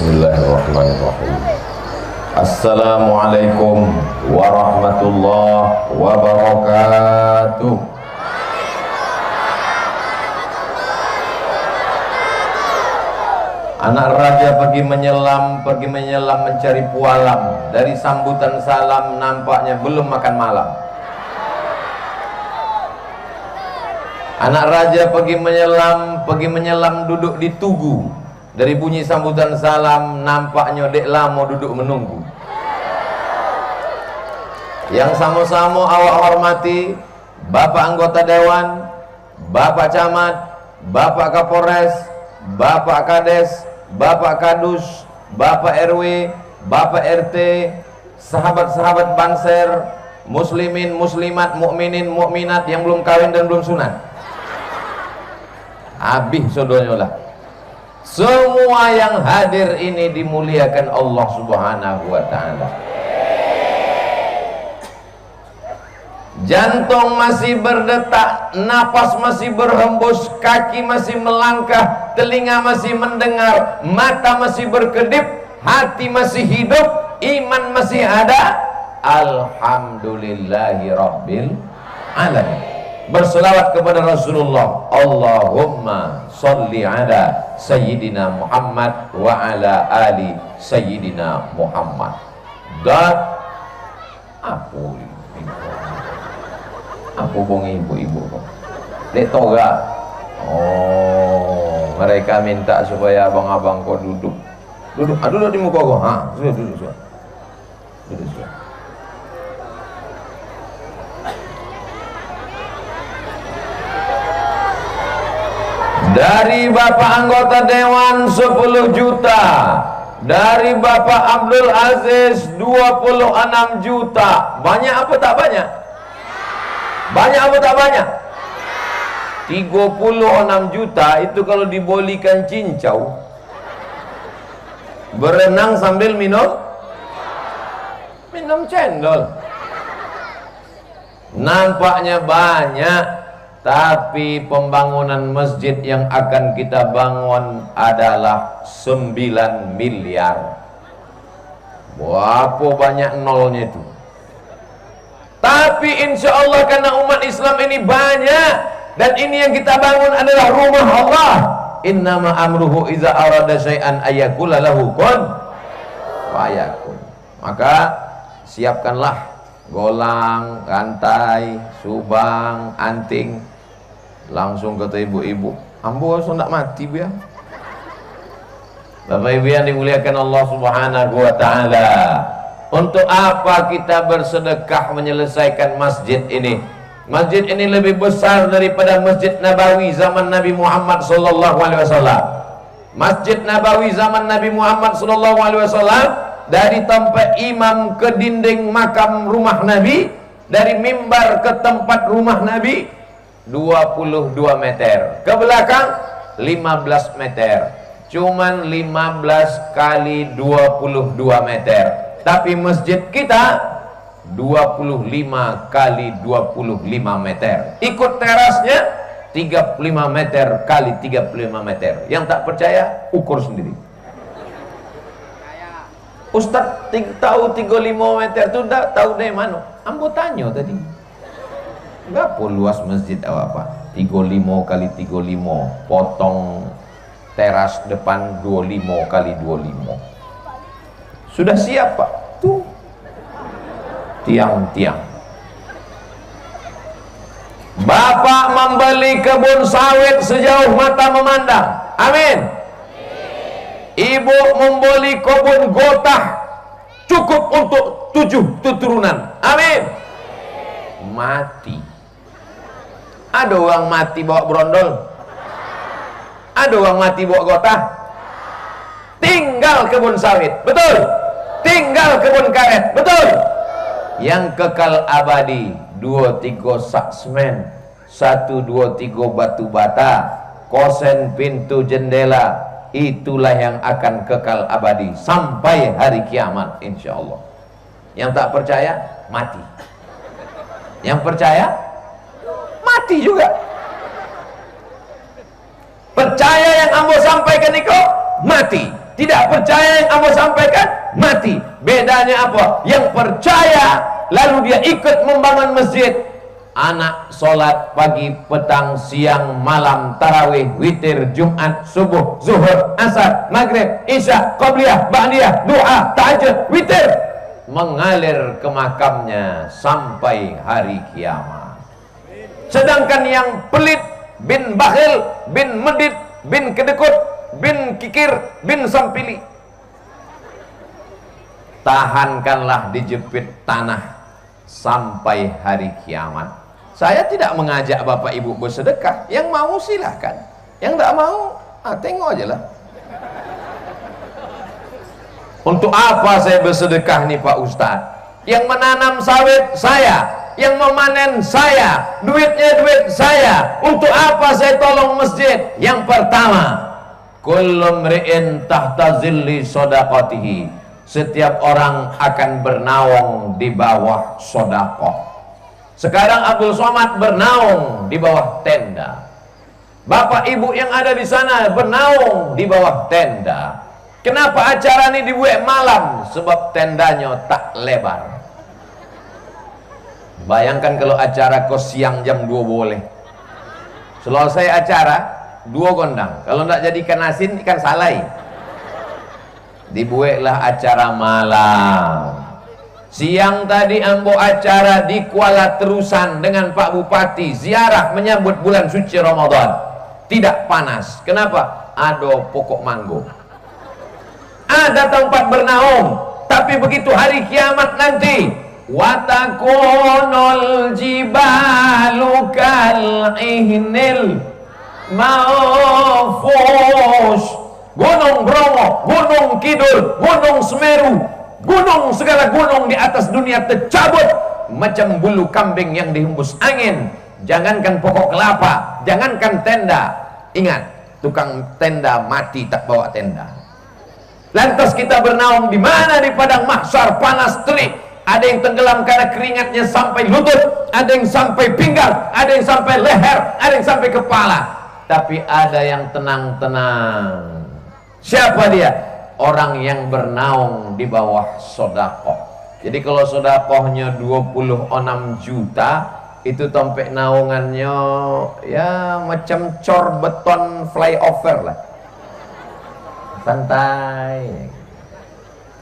Bismillahirrahmanirrahim. Assalamualaikum warahmatullahi wabarakatuh. Anak raja pergi menyelam mencari pualam. Dari sambutan salam nampaknya belum makan malam. Anak raja pergi menyelam duduk di tugu. Dari bunyi sambutan salam nampaknya dek lama duduk menunggu. Yang sama-sama awak hormati Bapak anggota dewan, Bapak camat, Bapak kapolres, Bapak kades, Bapak kadus, Bapak RW, Bapak RT, sahabat-sahabat banser, muslimin, muslimat, mukminin, mukminat yang belum kawin dan belum sunat. Habis sodonya lah. Semua yang hadir ini dimuliakan Allah Subhanahu wa ta'ala. Jantung masih berdetak, napas masih berhembus, kaki masih melangkah, telinga masih mendengar, mata masih berkedip, hati masih hidup, iman masih ada. Alhamdulillahi Rabbil Alamin. Berselawat kepada Rasulullah. Allahumma salli ala Sayyidina Muhammad wa ala ali Sayyidina Muhammad. Dan apa bong ibu-ibu dek toga. Oh, mereka minta supaya abang-abang kau duduk duduk di muka kau. Duduk. Dari Bapak anggota dewan 10 juta, dari Bapak Abdul Aziz 26 juta. Banyak apa tak banyak? Banyak apa tak banyak? 36 juta itu kalau dibolikan cincau, berenang sambil minum cendol. Nampaknya banyak, tapi pembangunan masjid yang akan kita bangun adalah 9 miliar. Berapa banyak nolnya itu? Tapi insya Allah karena umat Islam ini banyak, dan ini yang kita bangun adalah rumah Allah. Innama amruhu iza arada syai'an ayyakula lahu kun fayakun. Maka siapkanlah golang, rantai, subang, anting. Langsung kata ibu-ibu, ambo langsung tak mati biar. Bapak ibu yang dimuliakan Allah Subhanahu wa ta'ala, untuk apa kita bersedekah menyelesaikan masjid ini? Masjid ini lebih besar daripada Masjid Nabawi zaman Nabi Muhammad sallallahu alaihi wasallam. Masjid Nabawi zaman Nabi Muhammad sallallahu alaihi wasallam, dari tempat imam ke dinding makam rumah Nabi, dari mimbar ke tempat rumah Nabi 22 meter, ke belakang 15 meter, cuman 15 kali 22 meter. Tapi masjid kita 25 kali 25 meter. Ikut terasnya 35 meter kali 35 meter. Yang tak percaya ukur sendiri. Ustaz tahu 35 meter itu tak tahu dari mana? Ambo tanya tadi. Berapa luas masjid apa? 35 kali 35, potong teras depan 25 kali 25. Sudah siap Pak? Tuh tiang-tiang. Bapak membeli kebun sawit sejauh mata memandang. Amin. Ibu membeli kebun gotah cukup untuk 7 turunan. Amin. Mati. Ada orang mati bawa brondol? Ada orang mati bawa gotah? Tinggal kebun sawit, betul? Tinggal kebun karet, betul? Yang kekal abadi 2-3 sak semen, 1-2-3 batu bata, kosen pintu jendela, itulah yang akan kekal abadi sampai hari kiamat insyaallah. Yang tak percaya mati. Yang percaya mati juga. Percaya yang ambo sampaikan itu mati. Tidak percaya yang Anda sampaikan, mati. Bedanya apa? Yang percaya lalu dia ikut membangun masjid. Anak sholat pagi, petang, siang, malam, tarawih, witir, Jumat, subuh, zuhur, asar, maghrib, isya, qabliyah, ba'diyah, doa, tahajud, witir, mengalir ke makamnya sampai hari kiamat. Sedangkan yang pelit, bin bakhil, bin medit, bin kedekut, bin kikir, bin sampili, tahankanlah dijepit tanah sampai hari kiamat. Saya tidak mengajak Bapak Ibu bersedekah. Yang mau silahkan, yang tidak mau tengok aja lah. Untuk apa saya bersedekah nih Pak Ustadz? Yang menanam sawit saya, yang memanen saya, duitnya duit saya. Untuk apa saya tolong masjid? Yang pertama, kullu mri'in tahta zilli shadaqatihi. Setiap orang akan bernaung di bawah sedekah. Sekarang Abdul Somad bernaung di bawah tenda. Bapak Ibu yang ada di sana bernaung di bawah tenda. Kenapa acara ini dibuat malam? Sebab tendanya tak lebar. Bayangkan kalau acara kos siang jam 2 boleh. Selesai acara 2 gondang. Kalau tidak jadi ikan asin, ikan salai. Dibuatlah acara malam. Siang tadi ambo acara di Kuala Terusan dengan Pak Bupati, ziarah menyambut bulan suci Ramadan. Tidak panas. Kenapa? Ada pokok manggo. Ada tempat bernaung. Tapi begitu hari kiamat nanti, watakunul jibalu kal'ihnil ma'fush. Gunung Bromo, Gunung Kidul, Gunung Semeru, gunung, segala gunung di atas dunia tercabut macam bulu kambing yang dihembus angin. Jangankan pokok kelapa, jangankan tenda. Ingat, tukang tenda mati tak bawa tenda. Lantas kita bernaung di mana? Di padang mahsyar panas terik. Ada yang tenggelam karena keringatnya sampai lutut, ada yang sampai pinggang, ada yang sampai leher, ada yang sampai kepala. Tapi ada yang tenang-tenang. Siapa dia? Orang yang bernaung di bawah sedekah. Jadi kalau sedekahnya 26 juta, itu tompek naungannya ya macam cor beton flyover lah, santai.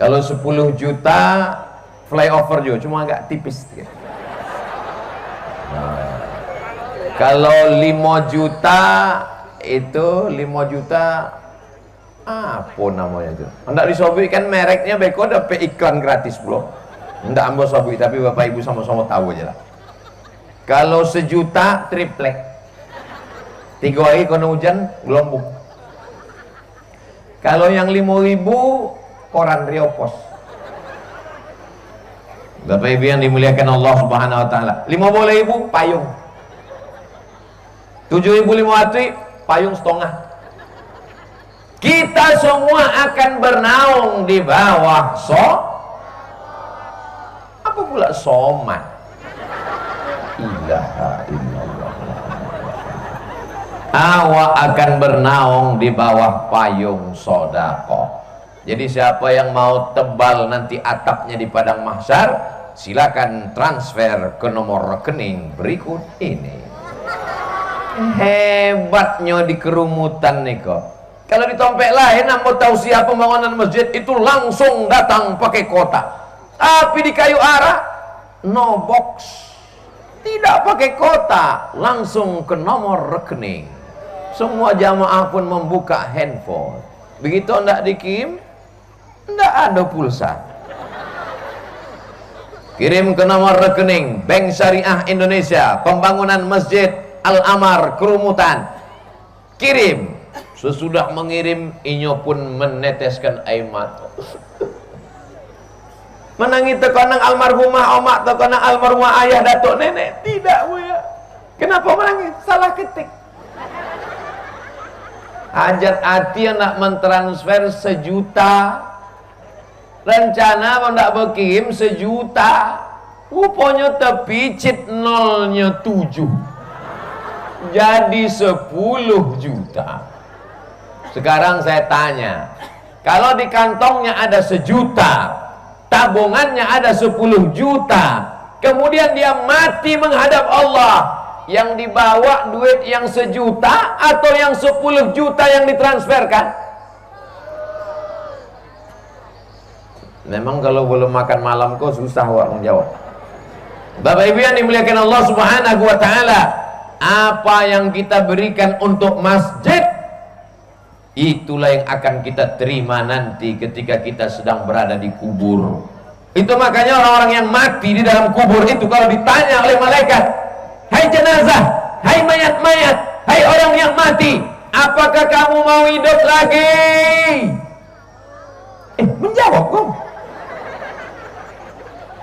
Kalau 10 juta flyover juga, cuma agak tipis. Nah, kalau 5 juta itu 5 juta apa namanya itu? Hendak disobek kan mereknya beko dapat iklan gratis bro. Hendak ambil sobek tapi Bapak Ibu sama-sama tahu aja lah. Kalau 1 juta triplek. 3 hari kena hujan gelombung. Kalau yang 5.000 koran Riopos. Bapak Ibu yang dimuliakan Allah Subhanahu wa taala. 50.000 payung. 7.500 payung setengah. Kita semua akan bernaung di bawah apa pula somat? Ilaha illallah. Awak akan bernaung di bawah payung sedekah. Jadi siapa yang mau tebal nanti atapnya di padang mahsyar, silakan transfer ke nomor rekening berikut ini. Hebatnya di kerumutan nih kok. Kalau di Tompek lain, mau tahu siapa pembangunan masjid itu langsung datang pakai kotak. Tapi di Kayu Ara, no box, tidak pakai kotak, langsung ke nomor rekening. Semua jamaah pun membuka handphone. Begitu hendak dikirim, tidak ada pulsa. Kirim ke nomor rekening Bank Syariah Indonesia, Pembangunan Masjid Al-Amar Kerumutan. Kirim. Sesudah mengirim, inyo pun meneteskan air mata. Menangi tekanang almarhumah omak, tekanang almarhumah ayah, datuk, nenek. Tidak, Bu ya. Kenapa menangis? Salah ketik. Hajat hati nak mentransfer 1 juta. Rencana mau nak berkirim 1 juta. Rupanya terpicit nolnya 7. Jadi 10 juta. Sekarang saya tanya, Kalau di kantongnya ada 1 juta, tabungannya ada 10 juta, kemudian dia mati menghadap Allah, yang dibawa duit yang 1 juta atau yang 10 juta yang ditransferkan? Memang kalau belum makan malam kok susah wak menjawab. Bapak Ibu yang dimuliakan Allah Subhanahu wa taala, apa yang kita berikan untuk masjid, itulah yang akan kita terima nanti ketika kita sedang berada di kubur. Itu makanya orang-orang yang mati di dalam kubur itu kalau ditanya oleh malaikat, hai jenazah, hai mayat-mayat, hai orang yang mati, apakah kamu mau hidup lagi? Menjawab kok.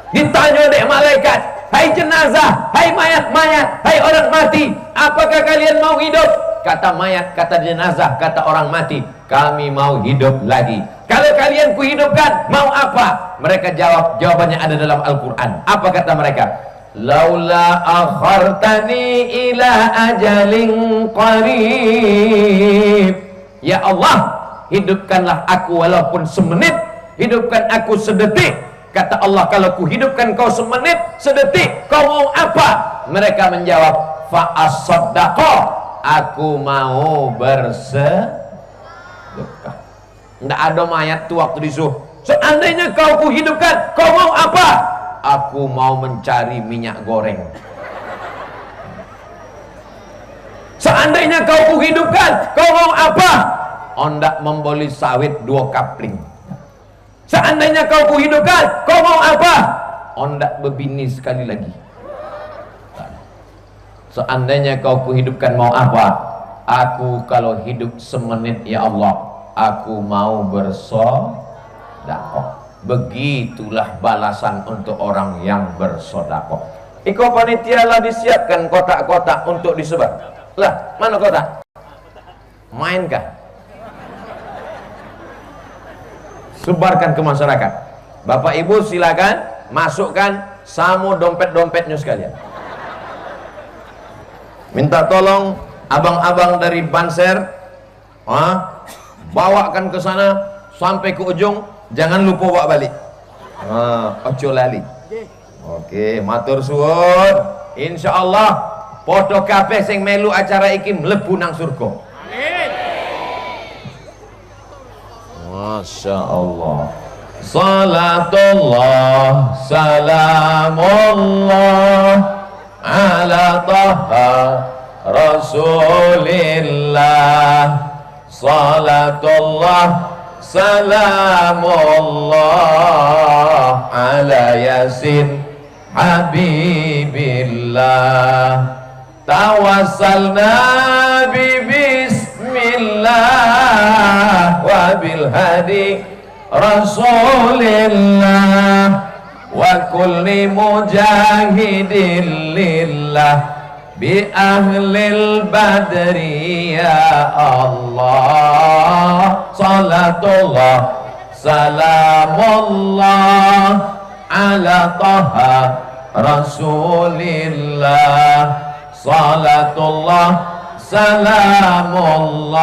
Ditanya oleh malaikat, hai jenazah, hai mayat-mayat, hai orang mati, apakah kalian mau hidup? Kata mayat, kata jenazah, kata orang mati, kami mau hidup lagi. Kalau kalian kuhidupkan, mau apa? Mereka jawab, jawabannya ada dalam Al-Quran. Apa kata mereka? Laula akhartani ila ajalin qarib. Ya Allah, hidupkanlah aku walaupun semenit, hidupkan aku sedetik. Kata Allah, kalau ku hidupkan kau semenit, sedetik, kau mau apa? Mereka menjawab, fa'as-saddaqah, aku mau bersedekah. Tidak ada mayat tu waktu disuruh, seandainya kau ku hidupkan, kau mau apa? Aku mau mencari minyak goreng. Seandainya kau ku hidupkan, kau mau apa? Ondak membeli sawit 2 kapling. Seandainya kau kuhidupkan, kau mau apa? Ondak berbini sekali lagi. Seandainya kau kuhidupkan, mau apa? Aku kalau hidup semenit ya Allah, aku mau bersedekah. Begitulah balasan untuk orang yang bersedekah. Iko panitia lah disiapkan kotak-kotak untuk disebar. Lah, mana kotak? Mainkah? Sebarkan ke masyarakat. Bapak Ibu silakan masukkan samu dompet-dompetnya sekalian. Minta tolong abang-abang dari Banser, bawakan ke sana sampai ke ujung, jangan lupa bawa balik. Ojo lali. Oke, matur suwun. Insyaallah podo kabeh sing melu acara iki mlebu nang surga. Masya Allah. Salatullah salamullah ala taha rasulillah. Salatullah salamullah ala yasin habibillah. Tawassalna bismillah wa bil hadi rasulillah wa kulli mujahidin lillah bi ahlil badri ya Allah. Salatullah salamullah ala taha rasulillah. Salatullah salamullah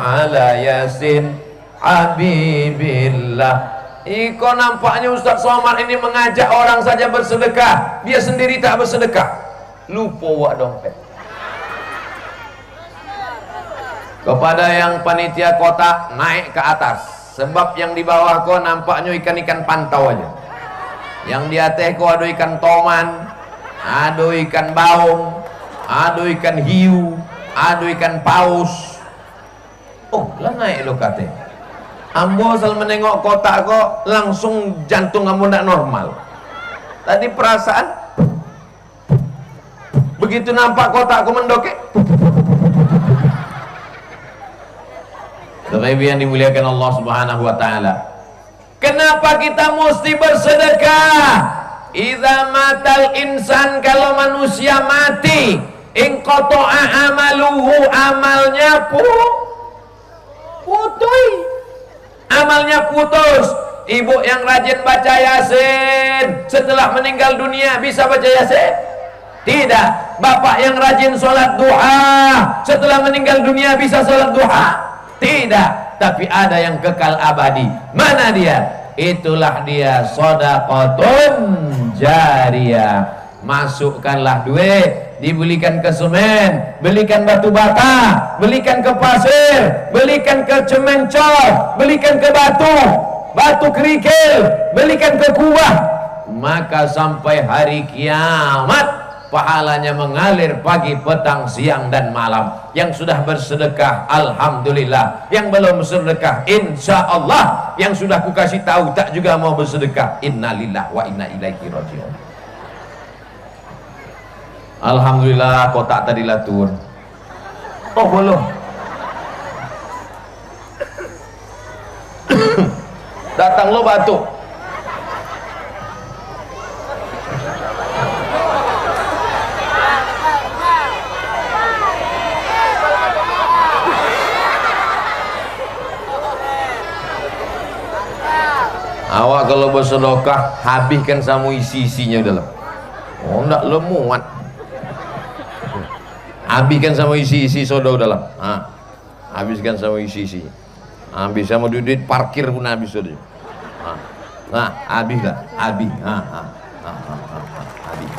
ala yasin habibillah. Iko nampaknya Ustaz Somad ini mengajak orang saja bersedekah, dia sendiri tak bersedekah. Lupa wak dompet. Kepada yang panitia kota, naik ke atas, sebab yang di bawah kau nampaknya ikan-ikan pantau aja. Yang di atas kau ada ikan toman, ada ikan baung, ada ikan hiu, ada ikan paus. Oh lah naik lo kate. Ambo asal menengok kotak kok langsung jantung kamu tidak normal. Tadi perasaan begitu nampak kotakku mendokek. Bapak Ibu yang dimuliakan Allah Subhanahu wa taala. Kenapa kita mesti bersedekah? Idza matal insan, kalau manusia mati, in qata'a amaluhu, amalnya putus. Amalnya putus. Ibu yang rajin baca Yasin setelah meninggal dunia bisa baca Yasin? Tidak. Bapak yang rajin sholat duha setelah meninggal dunia bisa sholat duha? Tidak. tapi ada yang kekal abadi. Mana dia? Itulah dia shadaqatun jariyah. Masukkanlah duit, dibelikan ke semen, belikan batu bata, belikan ke pasir, belikan ke cemencol, belikan ke batu kerikil, belikan ke kubah, maka sampai hari kiamat pahalanya mengalir pagi, petang, siang dan malam. Yang sudah bersedekah alhamdulillah, yang belum bersedekah insya Allah, yang sudah kukasih tahu tak juga mau bersedekah, innalillah wa inna ilaihi rajiun. Alhamdulillah kotak tadi latur. Oh belum. Datang lo batuk. Awak kalau bersedekah habiskan sama isi-isinya dalam. Oh enggak lemuat. Habiskan sama isi-isi sodo dalam. Habiskan sama isi-isi. Habis sama duit parkir pun habis sudah. Nah, habislah, habis. Habis.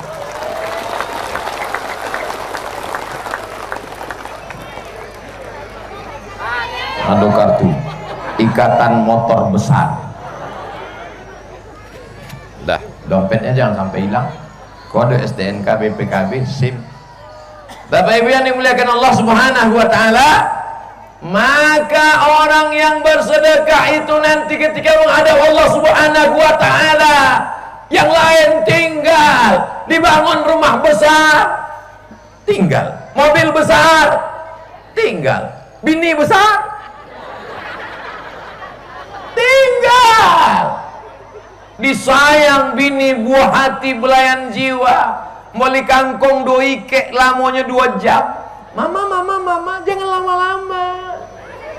Ada kartu ikatan motor besar. Dah, dompetnya jangan sampai hilang. Kode STNK BPKB SIM. Bapak Ibu yang dimuliakan Allah Subhanahu wa taala, maka orang yang bersedekah itu nanti ketika menghadap Allah Subhanahu wa taala, yang lain tinggal dibangun rumah besar, tinggal mobil besar, tinggal bini besar, tinggal disayang bini, buah hati, belayan jiwa. Moli kangkung doi kek lamonya 2 jam. Mama, jangan lama-lama.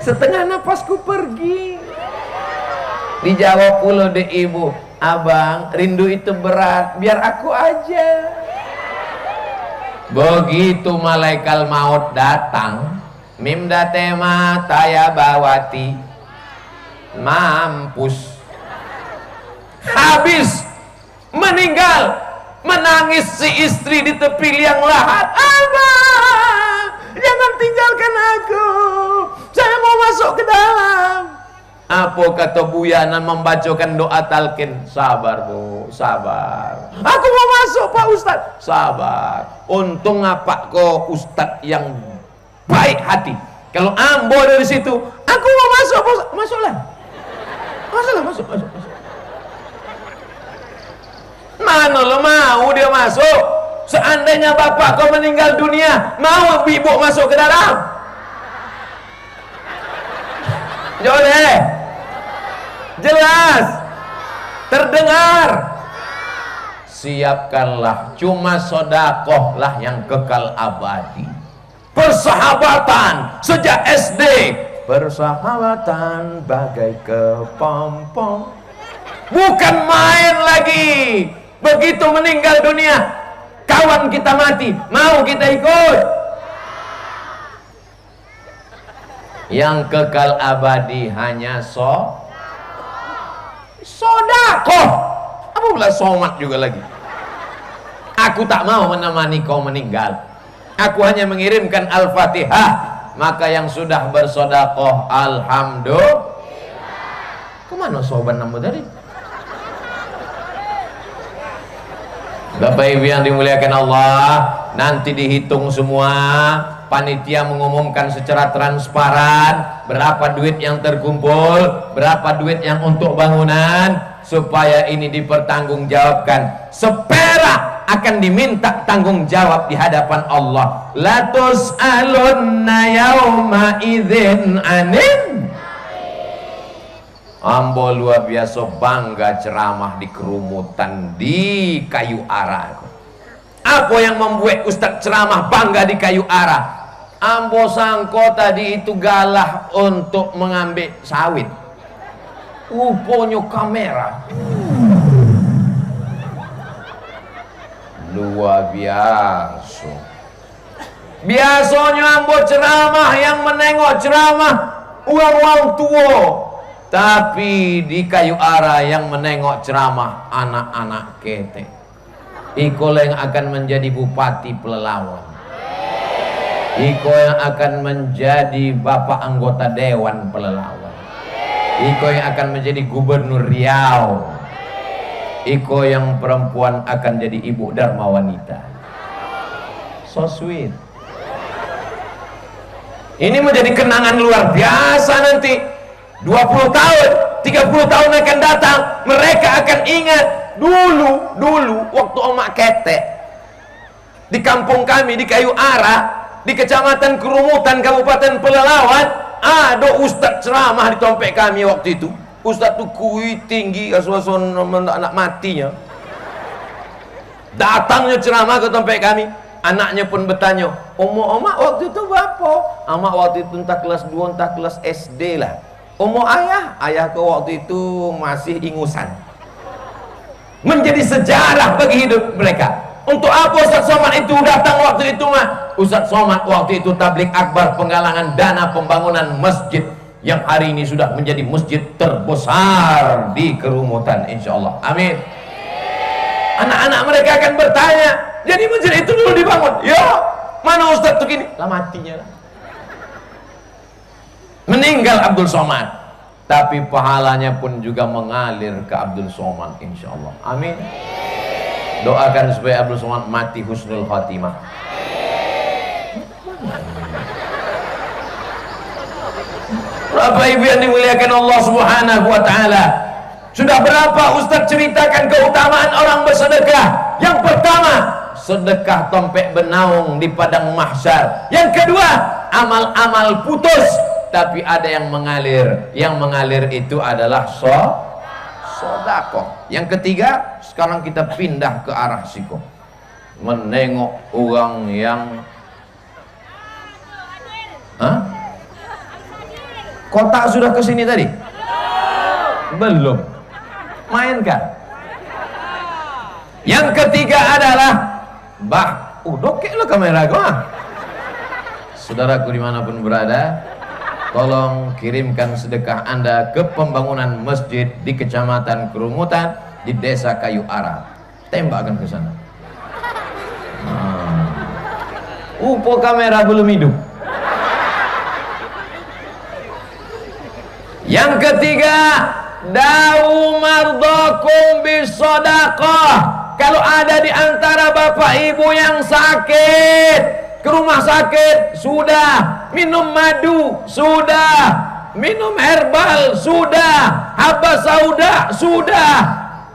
Setengah napasku pergi. Dijawab pula deh ibu, abang, rindu itu berat, biar aku aja. Begitu malaikat maut datang, mimda tema taya bawati, mampus, habis, meninggal. Menangis si istri di tepi liang lahat. Abang, jangan tinggalkan aku, saya mau masuk ke dalam. Apa kata Buyana membacakan doa talqin? Sabar bu, sabar. Aku mau masuk Pak Ustaz. Sabar. Untung apa kok Ustaz yang baik hati. Kalau ambo dari situ, aku mau masuk Pak Ustaz. Masuklah. Masuk. Mana lo mau dia masuk? Seandainya bapak kau meninggal dunia, mau ibu masuk ke dalam? Jauh deh. Jelas. Terdengar. Siapkanlah, cuma sodakoh lah yang kekal abadi. Persahabatan sejak SD. Persahabatan bagai kepompong. Bukan main lagi. Begitu meninggal dunia, kawan kita mati, mau kita ikut? Yang kekal abadi hanya sodakoh. Apa pula somat juga lagi? Aku tak mau menemani kau meninggal. Aku hanya mengirimkan Al-Fatihah. Maka yang sudah bersodakoh, alhamdulillah. Kemana sobat nama tadi? Bapak Ibu yang dimuliakan Allah, nanti dihitung semua. Panitia mengumumkan secara transparan berapa duit yang terkumpul, berapa duit yang untuk bangunan, supaya ini dipertanggungjawabkan. Seperak akan diminta tanggung jawab di hadapan Allah. La tus'alunna yauma idzin anin. Ambo luar biasa bangga ceramah di kerumutan di Kayu Ara. Apa yang membuat Ustadz ceramah bangga di Kayu Ara? Ambo sangko tadi itu galah untuk mengambil sawit. Rupanya kamera. Luar biasa. Biasanya ambo ceramah yang menengok ceramah uang tua. Tapi di Kayu Ara yang menengok ceramah anak-anak kete. Iko yang akan menjadi bupati Pelalawan. Iko yang akan menjadi bapak anggota dewan Pelalawan. Iko yang akan menjadi gubernur Riau. Iko yang perempuan akan jadi ibu Dharma Wanita. So sweet. Ini menjadi kenangan luar biasa nanti. 20 tahun, 30 tahun akan datang, mereka akan ingat dulu waktu omak ketek di kampung kami di Kayu Ara, di Kecamatan Kerumutan, Kabupaten Pelalawan, ada ustaz ceramah di tompek kami waktu itu. Ustaz tuh kui tinggi, asuh-asuh anak matinya. Datangnya ceramah ke tompek kami. Anaknya pun bertanya, omak waktu itu berapa? Amak waktu itu entah kelas 2, entah kelas SD lah. Ayah ke waktu itu masih ingusan. Menjadi sejarah bagi hidup mereka. Untuk apa Ustaz Somad itu datang waktu itu mah? Ustaz Somad waktu itu tablik akbar penggalangan dana pembangunan masjid yang hari ini sudah menjadi masjid terbesar di Kerumutan, insyaallah. Amin. Anak-anak mereka akan bertanya, jadi masjid itu dulu dibangun? Ya, mana Ustaz tuh gini? Lah matinya lah. Meninggal Abdul Somad, tapi pahalanya pun juga mengalir ke Abdul Somad, insyaallah. Amin. Doakan supaya Abdul Somad mati husnul khatimah. Bapak Ibu yang dimuliakan Allah Subhanahu wa taala, sudah berapa Ustaz ceritakan keutamaan orang bersedekah? Yang pertama, sedekah tompek benaung di padang mahsyar. Yang kedua, amal-amal putus tapi ada yang mengalir. Yang mengalir itu adalah sedekah. Yang ketiga, sekarang kita pindah ke arah siko, menengok orang yang kotak sudah ke sini tadi? Belum. Mainkan. Yang ketiga adalah dokek lo kamera gua. Saudaraku dimanapun berada, tolong kirimkan sedekah Anda ke pembangunan masjid di Kecamatan Kerumutan di Desa Kayu Ara. Tembakkan ke sana. Upo kamera belum hidup. Yang ketiga, da'u mardakum bisadaqah. Kalau ada di antara bapak ibu yang sakit, ke rumah sakit, sudah minum madu, sudah minum herbal, sudah habas sauda, sudah,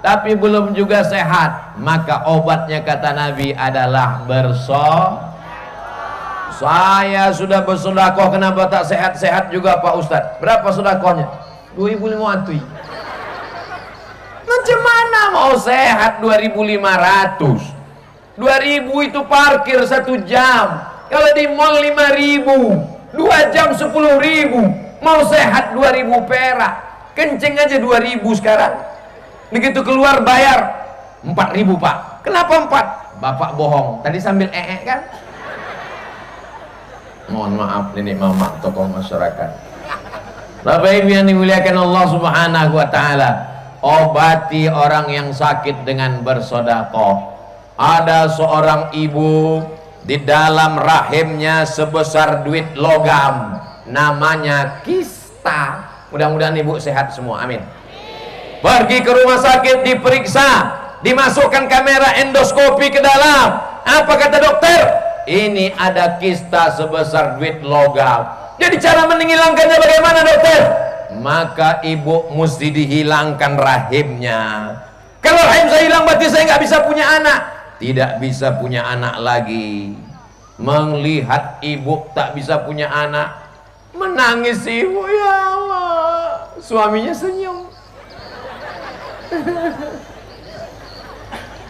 tapi belum juga sehat, maka obatnya kata Nabi adalah bersedekah. Saya sudah bersedekah, kenapa tak sehat-sehat juga Pak Ustadz? Berapa sedekahnya? 2.500. Macam mana mau sehat 2.500? 2.000 itu parkir 1 jam. Kalau di mall 5.000, 2 jam 10.000. Mau sehat 2.000 perak. Kencing aja 2.000 sekarang. Begitu keluar bayar 4.000 Pak. Kenapa 4? Bapak bohong. Tadi sambil kan? Mohon maaf, nenek mama tokoh masyarakat. Bapak Ibu yang dimuliakan Allah Subhanahu wa taala, obati orang yang sakit dengan bersedekah. Ada seorang ibu di dalam rahimnya sebesar duit logam, namanya kista. Mudah-mudahan ibu sehat semua, amin. Pergi ke rumah sakit, diperiksa, dimasukkan kamera endoskopi ke dalam. Apa kata dokter? Ini ada kista sebesar duit logam. Jadi cara menghilangkannya bagaimana dokter? Maka ibu mesti dihilangkan rahimnya. Kalau rahim saya hilang berarti saya nggak bisa punya anak. Tidak bisa punya anak lagi. Melihat ibu tak bisa punya anak, menangis ibu, ya Allah. Suaminya senyum.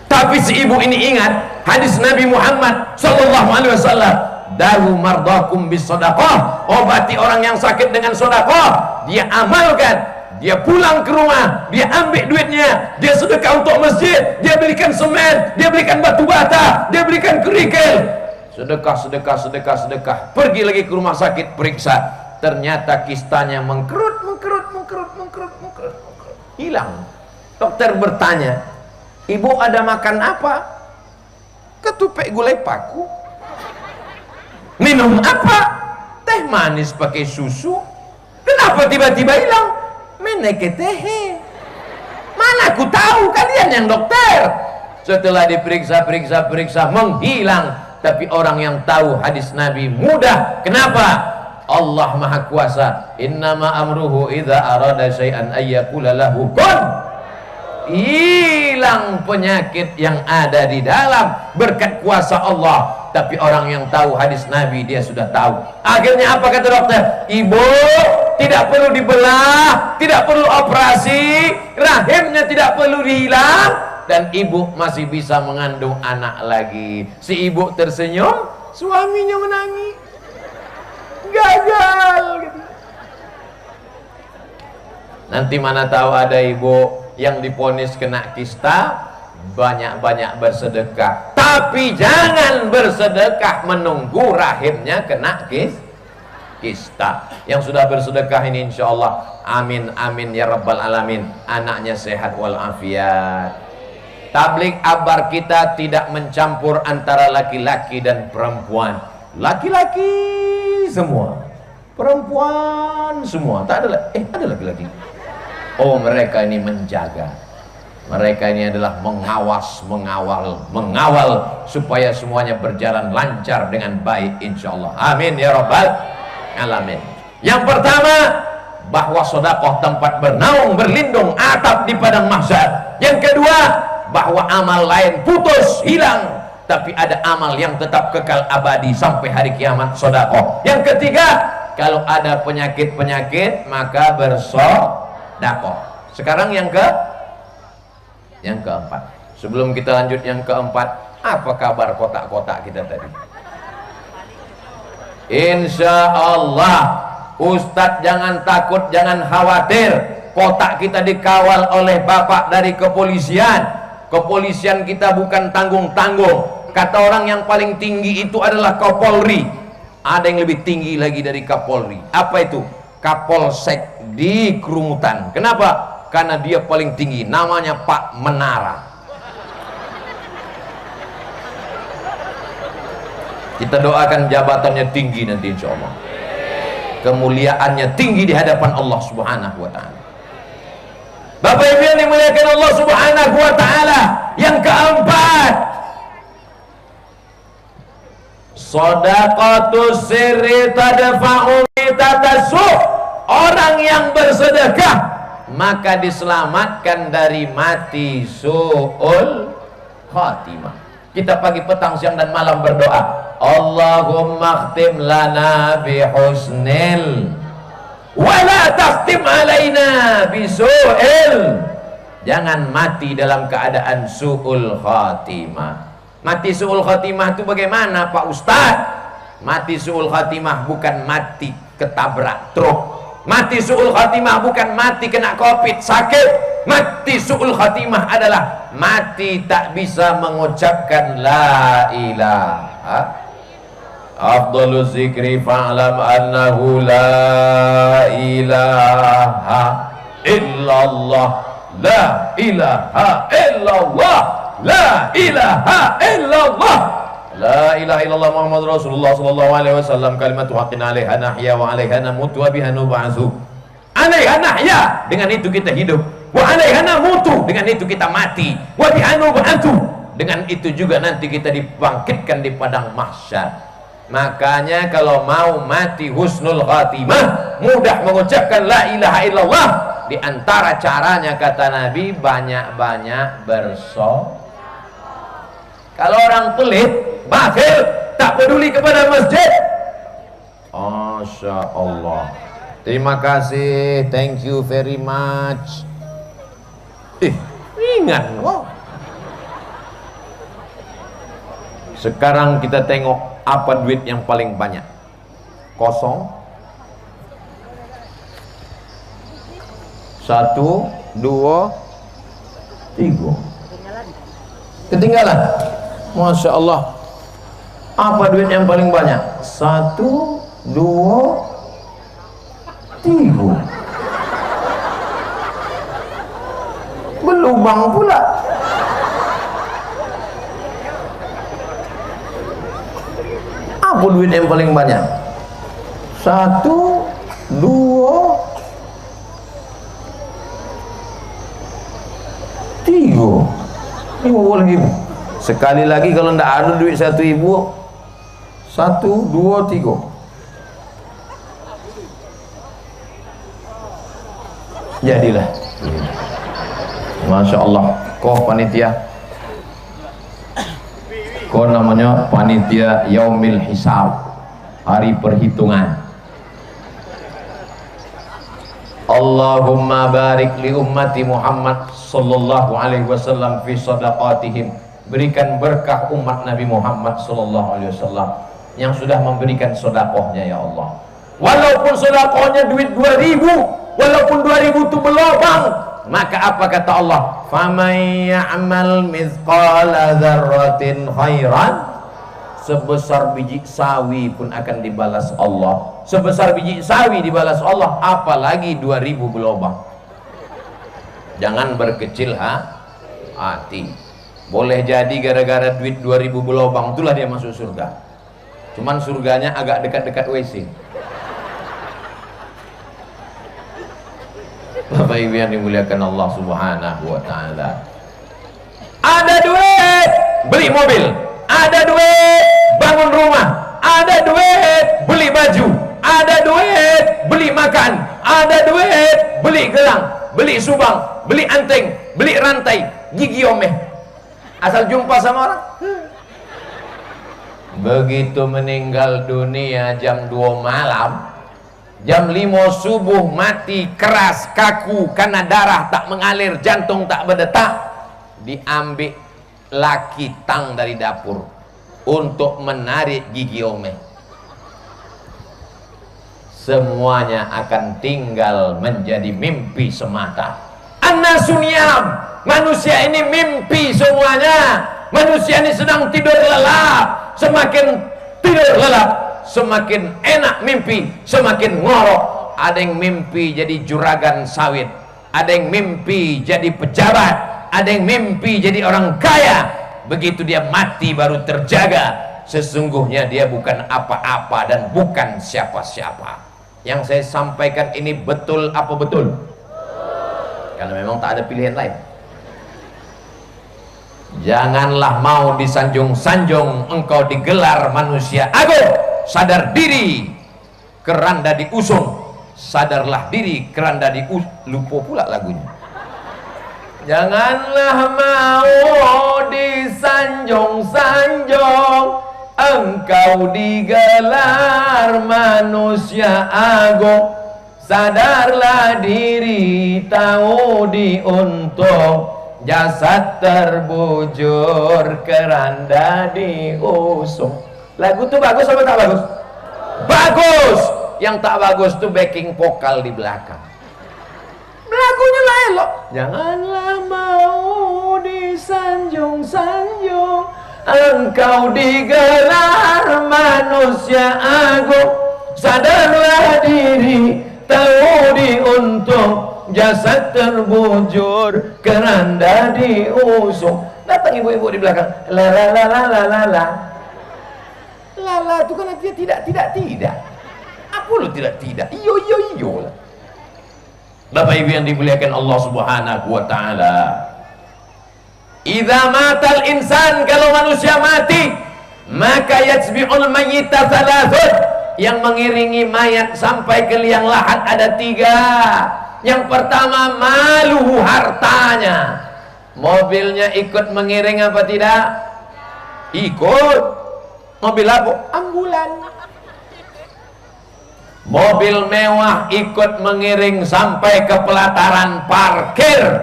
Tapi si ibu ini ingat hadis Nabi Muhammad sallallahu alaihi wasallam, daru mardakum bisadaqah. Obati orang yang sakit dengan sedekah. Dia amalkan, dia pulang ke rumah, dia ambil duitnya, dia sedekah untuk masjid, dia belikan semen, dia belikan batu bata, dia belikan kerikil. Sedekah, sedekah, sedekah, sedekah. Pergi lagi ke rumah sakit, periksa. ternyata kistanya mengkerut, hilang. Dokter bertanya, ibu ada makan apa? Ketupek gulai paku. Minum apa? Teh manis pakai susu. Kenapa tiba-tiba hilang? Meneke teh. Mana aku tahu, kalian yang dokter. Setelah diperiksa menghilang. Tapi orang yang tahu hadis Nabi mudah. Kenapa? Allah Maha Kuasa. Innama amruhu idza arada syai'an ayyaqula lahu kun. Hilang penyakit yang ada di dalam berkat kuasa Allah. Tapi orang yang tahu hadis Nabi, dia sudah tahu. Akhirnya apa kata dokter? Ibu tidak perlu dibelah, tidak perlu operasi, rahimnya tidak perlu dihilang, dan ibu masih bisa mengandung anak lagi. Si ibu tersenyum, suaminya menangis. Gagal gitu. Nanti mana tahu ada ibu yang diponis kena kista, banyak-banyak bersedekah. Tapi jangan bersedekah menunggu rahimnya kena kista. Yang sudah bersedekah ini insya Allah, amin amin ya rabbal alamin, anaknya sehat walafiat. Tablik akbar kita tidak mencampur antara laki-laki dan perempuan. Laki-laki semua, perempuan semua. Tak ada ada laki-laki. Oh, mereka ini menjaga. Mereka ini adalah mengawal supaya semuanya berjalan lancar dengan baik insyaallah. Amin ya rabbal alamin. Yang pertama, bahwa sedekah tempat bernaung berlindung atap di padang mahsyar. Yang kedua, bahwa amal lain putus hilang, tapi ada amal yang tetap kekal abadi sampai hari kiamat, sedekah. Yang ketiga, kalau ada penyakit-penyakit maka bersedekah. Sekarang yang keempat. Sebelum kita lanjut yang keempat, apa kabar kotak-kotak kita tadi? Insya Allah, Ustadz jangan takut, jangan khawatir. Kotak kita dikawal oleh Bapak dari kepolisian. Kepolisian kita bukan tanggung-tanggung. Kata orang yang paling tinggi itu adalah Kapolri. Ada yang lebih tinggi lagi dari Kapolri. Apa itu? Kapolsek di Kerumutan. Kenapa? Karena dia paling tinggi, namanya Pak Menara. Kita doakan jabatannya tinggi nanti insya Allah, kemuliaannya tinggi di hadapan Allah Subhanahu wa ta'ala. Bapak Ibu yang dimuliakan Allah Subhanahu wa ta'ala, yang keempat, shadaqatus sirri tadfa'u mitatasu'. Orang yang bersedekah maka diselamatkan dari mati su'ul khatimah. Kita pagi, petang, siang dan malam berdoa, Allahumma khtim lana bihusnil wa la takhtim alaina bisu'il. Jangan mati dalam keadaan su'ul khatimah. Mati su'ul khatimah itu bagaimana Pak Ustadz? Mati su'ul khatimah bukan mati ketabrak truk. Mati su'ul khatimah bukan mati kena covid sakit. Mati su'ul khatimah adalah mati tak bisa mengucapkan la ilaha. Afdalul zikri fa'lam annahu la ilaha illallah, la ilaha illallah, la ilaha illallah, la ilaha illallah Muhammad Rasulullah sallallahu alaihi wasallam. Kalimatu haqqin 'alaiha nahya wa 'alaiha namutu wa biha nub'atsu. 'Alaiha nahya, dengan itu kita hidup. Wa 'alaiha namutu, dengan itu kita mati. Wa biha nub'atsu, dengan itu juga nanti kita dibangkitkan di padang mahsyar. Makanya kalau mau mati husnul khatimah, mudah mengucapkan la ilaha illallah. Di antara caranya kata Nabi, banyak-banyak bersedekah. Kalau orang pelit, bakhil, tak peduli kepada masjid, Masya Allah, terima kasih, thank you very much. Ringan. Wow. Sekarang kita tengok apa duit yang paling banyak. Kosong. 1, 2, 3. Ketinggalan. Masya Allah. Apa duit yang paling banyak? 1, 2, Tigo. Berlubang pula. Apa duit yang paling banyak? 1, 2, 3. 50.000. Sekali lagi kalau tidak ada duit 1.000, 1, 2, 3. Jadilah. Masya Allah. Kok panitia? Kok namanya panitia Yaumil Hisab, hari perhitungan. Allahumma barik li ummati Muhammad sallallahu alaihi wasallam fi sadaqatihim. Berikan berkah umat Nabi Muhammad sallallahu alaihi wasallam yang sudah memberikan sedekahnya ya Allah. Walaupun sedekahnya duit 2.000, walaupun 2.000 itu berlubang, maka apa kata Allah? Faman ya'mal mithqala dzarratin khairan, sebesar biji sawi pun akan dibalas Allah. Sebesar biji sawi dibalas Allah, apalagi 2.000 berlubang. Jangan berkecil hati. Boleh jadi gara-gara duit 2.000 berlubang itulah dia masuk surga. Cuman surganya agak dekat-dekat WC. Bapak Ibu yang dimuliakan Allah Subhanahu wa taala. Ada duit beli mobil, ada duit bangun rumah, ada duit beli baju, ada duit beli makan, ada duit beli gelang, beli subang, beli anting, beli rantai, gigi omeh. Asal jumpa sama orang. Begitu meninggal dunia jam 2 malam, jam 5 subuh mati keras kaku karena darah tak mengalir, jantung tak berdetak, diambil laki tang dari dapur untuk menarik gigi omeh. Semuanya akan tinggal menjadi mimpi semata. An-nasuniyam, manusia ini mimpi semuanya. Manusia ini sedang tidur lelap. Semakin tidur lelap, semakin enak mimpi, semakin ngorok. Ada yang mimpi jadi juragan sawit, ada yang mimpi jadi pejabat, ada yang mimpi jadi orang kaya. Begitu dia mati baru terjaga, sesungguhnya dia bukan apa-apa dan bukan siapa-siapa. Yang saya sampaikan ini betul apa betul? Karena memang tak ada pilihan lain. Janganlah mau disanjung-sanjung engkau digelar manusia agung. Sadar diri keranda diusung, sadarlah diri keranda lupa pula lagunya. Janganlah mau disanjung-sanjung engkau digelar manusia agung. Sadarlah diri tahu diuntung, jasad terbujur keranda diusung. Lagu tuh bagus apa tak bagus? Bagus. Yang tak bagus tuh backing vokal di belakang. Lagunya lah elok. Janganlah mau disanjung-sanjung engkau digelar manusia agung. Sadarlah diri tahu diuntung, jasad terbujur keranda diusung. Datang ibu-ibu di belakang, la la la la la la la. Lala itu kan artinya tidak. Apa lu tidak? Iyo lah. Bapak Ibu yang dimuliakan Allah Subhanahu wa taala. Idza matal insan, kalau manusia mati, maka yatsbi'ul mayyita thalathun, yang mengiringi mayat sampai ke liang lahat ada 3. Yang pertama maluhu, hartanya. Mobilnya ikut mengiring apa tidak? Ikut. Mobil apa? Ambulan. Mobil mewah ikut mengiring sampai ke pelataran parkir.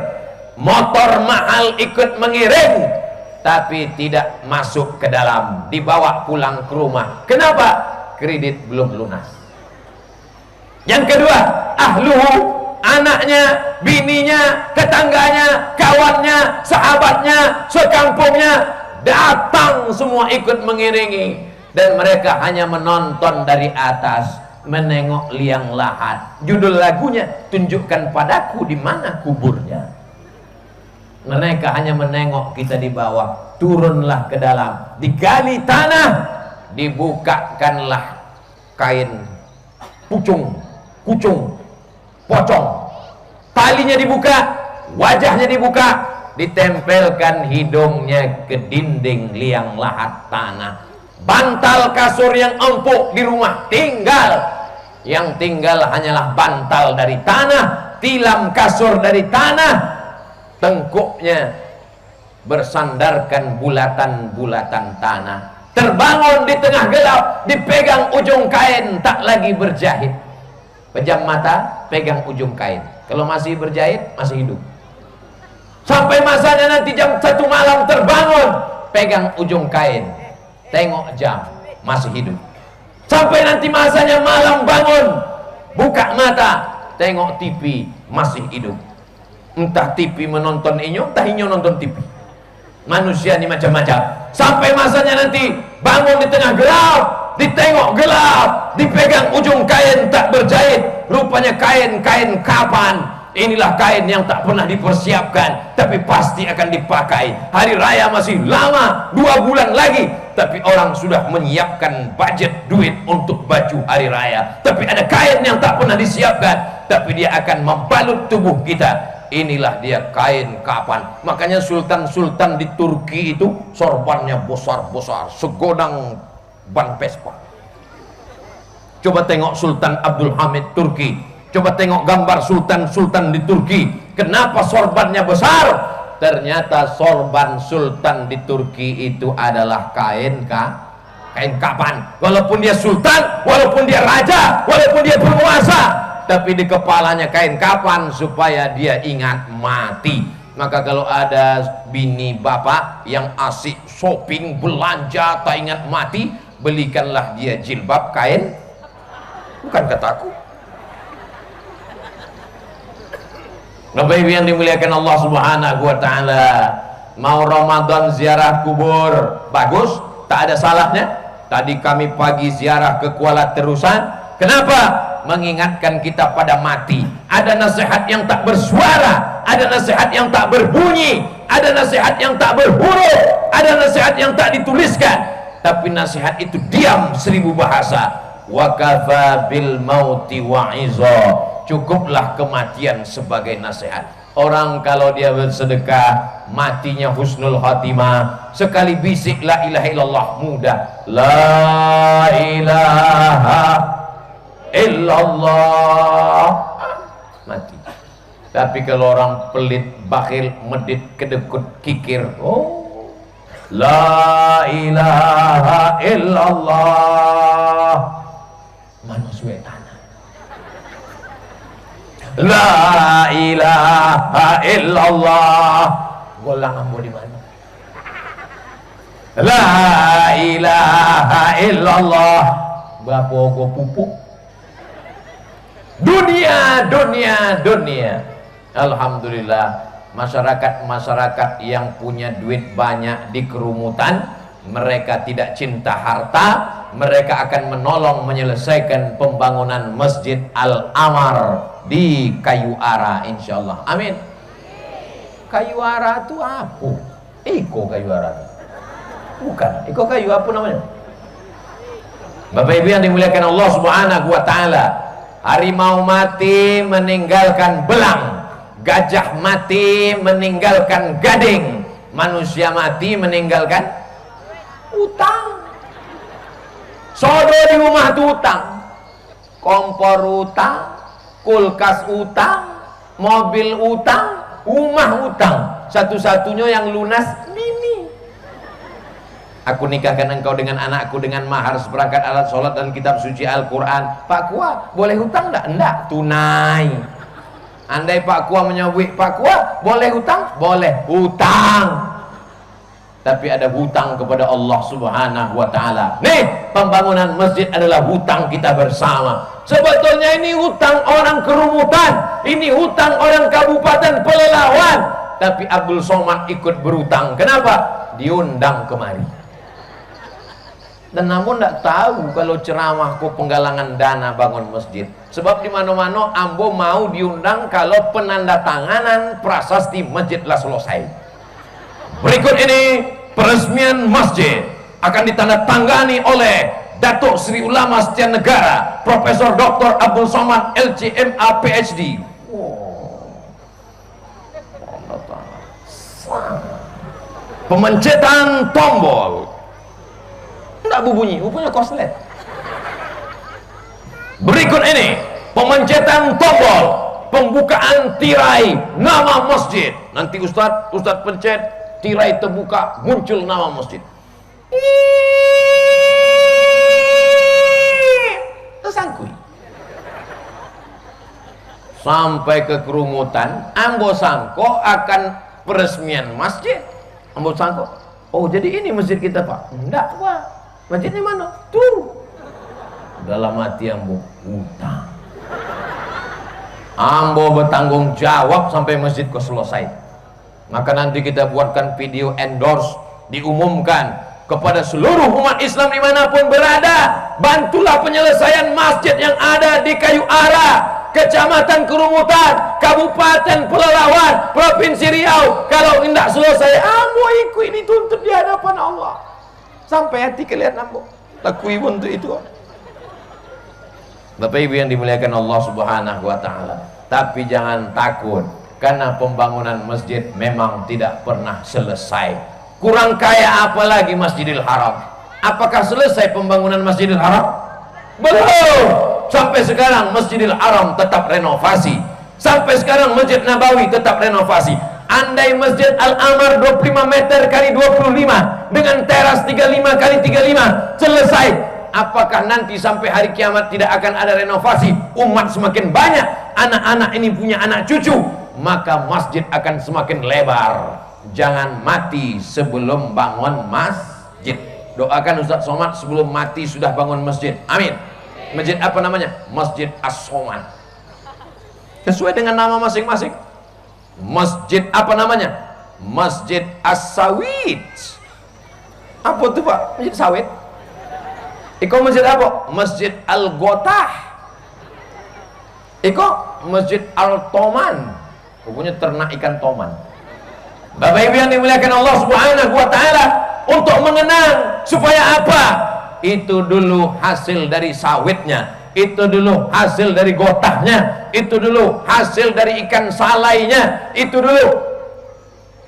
Motor mahal ikut mengiring, tapi tidak masuk ke dalam, dibawa pulang ke rumah. Kenapa? Kredit belum lunas. Yang kedua, ahluhu, anaknya, bininya, tetangganya, kawannya, sahabatnya, sekampungnya, datang semua ikut mengiringi, dan mereka hanya menonton dari atas. menengok liang lahat. Judul lagunya, tunjukkan padaku di mana kuburnya. Mereka hanya menengok kita di bawah. Turunlah ke dalam, digali tanah, dibukakanlah kain pucung, kucung, pocong, talinya dibuka, wajahnya dibuka, ditempelkan hidungnya ke dinding liang lahat tanah. Bantal kasur yang empuk di rumah tinggal, yang tinggal hanyalah bantal dari tanah, tilam kasur dari tanah, tengkuknya bersandarkan bulatan-bulatan tanah. Terbangun di tengah gelap, dipegang ujung kain, tak lagi berjahit. Pejam mata, pegang ujung kain. Kalau masih berjahit, masih hidup. Sampai masanya nanti jam 1 malam terbangun, pegang ujung kain, tengok jam, masih hidup. Sampai nanti masanya malam bangun, buka mata, tengok TV, masih hidup. Entah TV menonton inyo, entah inyo nonton TV. Manusia ini macam-macam. Sampai masanya nanti bangun di tengah gelap, ditengok gelap, dipegang ujung kain tak berjahit. Rupanya kain-kain kapan. Inilah kain yang tak pernah dipersiapkan, tapi pasti akan dipakai. Hari raya masih lama, 2 bulan lagi, tapi orang sudah menyiapkan budget duit untuk baju hari raya. Tapi ada kain yang tak pernah disiapkan, tapi dia akan membalut tubuh kita. Inilah dia kain kapan. Makanya sultan-sultan di Turki itu sorbannya besar-besar, segodang ban Vespa. Coba tengok Sultan Abdul Hamid Turki, coba tengok gambar sultan-sultan di Turki. Kenapa sorbannya besar? Ternyata sorban sultan di Turki itu adalah kain kapan. Walaupun dia sultan, walaupun dia raja, walaupun dia penguasa, tapi di kepalanya kain kapan supaya dia ingat mati. Maka kalau ada bini bapak yang asik shopping, belanja, tak ingat mati, belikanlah dia jilbab kain. Bukan kataku. Bapak Ibu yang dimuliakan Allah Subhanahu wa taala, mau Ramadan ziarah kubur bagus, tak ada salahnya. Tadi kami pagi ziarah ke Kuala Terusan. Kenapa? Mengingatkan kita pada mati. Ada nasihat yang tak bersuara, ada nasihat yang tak berbunyi, ada nasihat yang tak berhuruf, ada nasihat yang tak dituliskan, tapi nasihat itu diam 1000 bahasa. Wa kafa bil mauti wa'iza. Cukuplah kematian sebagai nasihat. Orang kalau dia bersedekah, matinya husnul khatimah. Sekali bisik la ilaha illallah mudah. La ilaha illallah, mati. Tapi kalau orang pelit, bakhil, medit, kedekut, kikir, oh, la ilaha illallah, mana suwe tanah. La ilaha illallah, golang ambo di mana? La ilaha illallah, bapak go pupuk. Dunia. Alhamdulillah, masyarakat yang punya duit banyak di kerumutan, mereka tidak cinta harta, mereka akan menolong menyelesaikan pembangunan Masjid Al-Amar di Kayu Ara, insyaallah. Amin. Kayu Ara itu apa? Iko Kayu Ara. Bukan, Iko kayu apa namanya? Bapak Ibu yang dimuliakan Allah Subhanahu wa taala, harimau mati meninggalkan belang, gajah mati meninggalkan gading, manusia mati meninggalkan utang. Sodo di rumah itu utang, kompor utang, kulkas utang, mobil utang, rumah utang. Satu-satunya yang lunas bini. Aku nikahkan engkau dengan anakku dengan mahar seperangkat alat sholat dan kitab suci Al-Quran. Pak Kua, boleh hutang enggak? Enggak, tunai. Andai Pak Kua menyebut Pak Kua, boleh hutang? Boleh, hutang. Tapi ada hutang kepada Allah Subhanahu wa taala. Nih, pembangunan masjid adalah hutang kita bersama. Sebetulnya ini hutang orang kerumutan, ini hutang orang Kabupaten Pelalawan. Tapi Abdul Somad ikut berhutang. Kenapa? Diundang kemari. Dan namun tidak tahu kalau ceramahku penggalangan dana bangun masjid. Sebab di mana-mana ambo mau diundang kalau penandatanganan prasasti masjidlah selesai. Berikut ini peresmian masjid akan ditandatangani oleh Datuk Seri Ulama Setia Negara Profesor Dr. Abdul Somad LCMA PhD. Pemencetan tombol. Tidak bunyinya koslet. Berikut ini pemencetan tombol pembukaan tirai nama masjid. Nanti Ustadz pencet, tirai terbuka, muncul nama masjid. Tersangkui. Sampai ke kerumutan, ambo sangko akan peresmian masjid. Ambo sangko, oh jadi ini masjid kita Pak? Enggak Pak. Masjidnya mana? Tuh. Dalam hati ambo utang. Ambo bertanggung jawab sampai masjidku selesai. Maka nanti kita buatkan video endorse, diumumkan kepada seluruh umat Islam dimanapun berada. Bantulah penyelesaian masjid yang ada di Kayu Ara, Kecamatan Kerumutan, Kabupaten Pelalawan, Provinsi Riau. Kalau tidak selesai, ambo ikut ini tuntut di hadapan Allah. Sampai hati kalian ambo lakui untuk itu. Bapak Ibu yang dimuliakan Allah Subhanahu wa taala. Tapi jangan takut, karena pembangunan masjid memang tidak pernah selesai. Kurang kaya apa lagi Masjidil Haram? Apakah selesai pembangunan Masjidil Haram? Belum. Sampai sekarang Masjidil Haram tetap renovasi. Sampai sekarang Masjid Nabawi tetap renovasi. Andai Masjid Al-Amar 25 meter kali 25 dengan teras 35 kali 35 selesai, apakah nanti sampai hari kiamat tidak akan ada renovasi? Umat semakin banyak, anak-anak ini punya anak cucu, maka masjid akan semakin lebar. Jangan mati sebelum bangun masjid. Doakan Ustaz Somad sebelum mati sudah bangun masjid. Amin. Masjid apa namanya? Masjid As-Somad. Sesuai dengan nama masing-masing. Masjid apa namanya? Masjid As-Sawit. Apa itu Pak? Masjid Sawit. Iko masjid apa? Masjid Al-Gotah. Iko Masjid Al-Toman. Pokoknya ternak ikan toman. Bapak Ibu yang dimuliakan Allah Subhanahu wa taala, untuk mengenang supaya apa? Itu dulu hasil dari sawitnya, itu dulu hasil dari gotahnya, itu dulu hasil dari ikan salainya, itu dulu.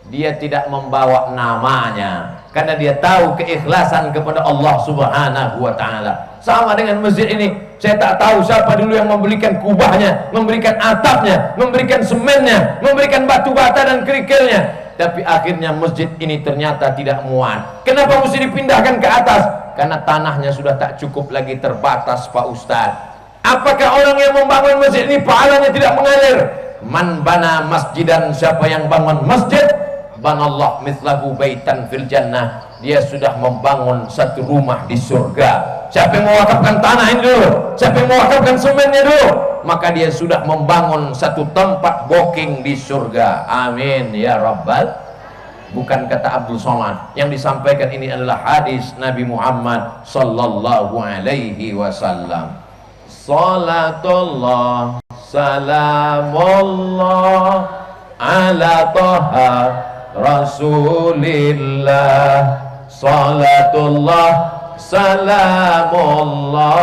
Dia tidak membawa namanya karena dia tahu keikhlasan kepada Allah Subhanahu wa taala. Sama dengan masjid ini, saya tak tahu siapa dulu yang memberikan kubahnya, memberikan atapnya, memberikan semennya, memberikan batu bata dan kerikilnya. Tapi akhirnya masjid ini ternyata tidak muat. Kenapa mesti dipindahkan ke atas? Karena tanahnya sudah tak cukup lagi, terbatas Pak Ustadz. Apakah orang yang membangun masjid ini pahalanya tidak mengalir? Man bana masjidan, siapa yang bangun masjid, banallah mithlahu baitan fil jannah, dia sudah membangun satu rumah di surga. Siapa yang mewakafkan tanah ini dulu, siapa yang mewakafkan semennya dulu, maka dia sudah membangun satu tempat booking di surga. Amin ya rabbal. Bukan kata Abdul Somad, yang disampaikan ini adalah hadis Nabi Muhammad sallallahu alaihi wasallam. Salatullah salamullah ala taha Rasulillah. Salatullah salamullah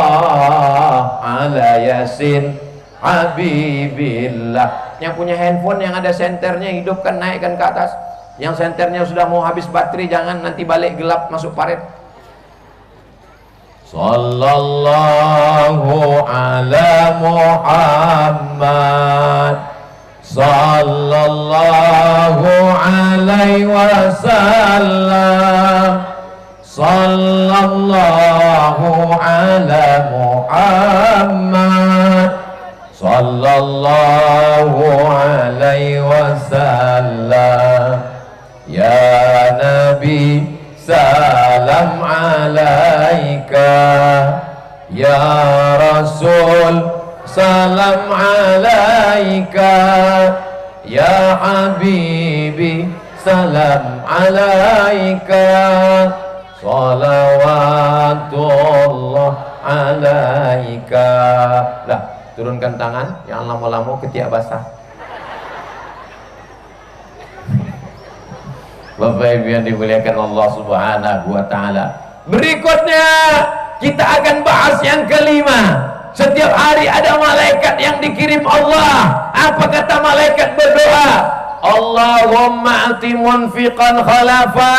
ala Yasin Habibillah. Yang punya handphone yang ada senternya, hidupkan, naikkan ke atas. Yang senternya sudah mau habis baterai, jangan nanti balik gelap masuk paret. Sallallahu ala Muhammad, sallallahu alaihi wasallam, sallallahu ala Muhammad, sallallahu alaihi wasallam. Ya Nabi salam alaika, ya Rasul salam alaika, ya Habibi salam alaika, Salawatullah alaika. Lah, turunkan tangan, yang lama-lama ketiak basah. Bapak Ibu yang dimuliakan Allah Subhanahu wa taala. Berikutnya kita akan bahas yang kelima. Setiap hari ada malaikat yang dikirim Allah. Apa kata malaikat berdoa? Allahumma ati munfiqan khalafa.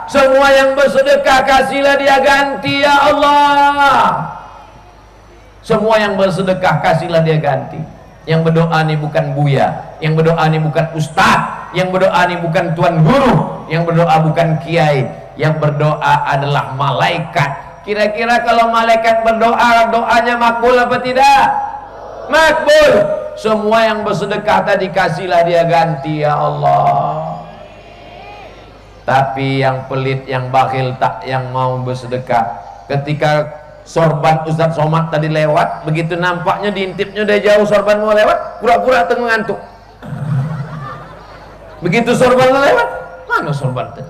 Semua yang bersedekah kasihlah dia ganti ya Allah. Semua yang bersedekah kasihlah dia ganti. Yang berdoa ini bukan buya, yang berdoa ini bukan ustaz, yang berdoa ini bukan tuan guru, yang berdoa bukan kiai, yang berdoa adalah malaikat. Kira-kira kalau malaikat berdoa, doanya makbul apa tidak? Makbul. Semua yang bersedekah tadi kasihlah dia ganti ya Allah. Tapi yang pelit, yang bakhil, tak yang mau bersedekah, ketika sorban Ustadz Somad tadi lewat, begitu nampaknya diintipnya dari jauh sorban mau lewat, pura-pura tengah ngantuk. Begitu sorban lewat, mana sorban tadi?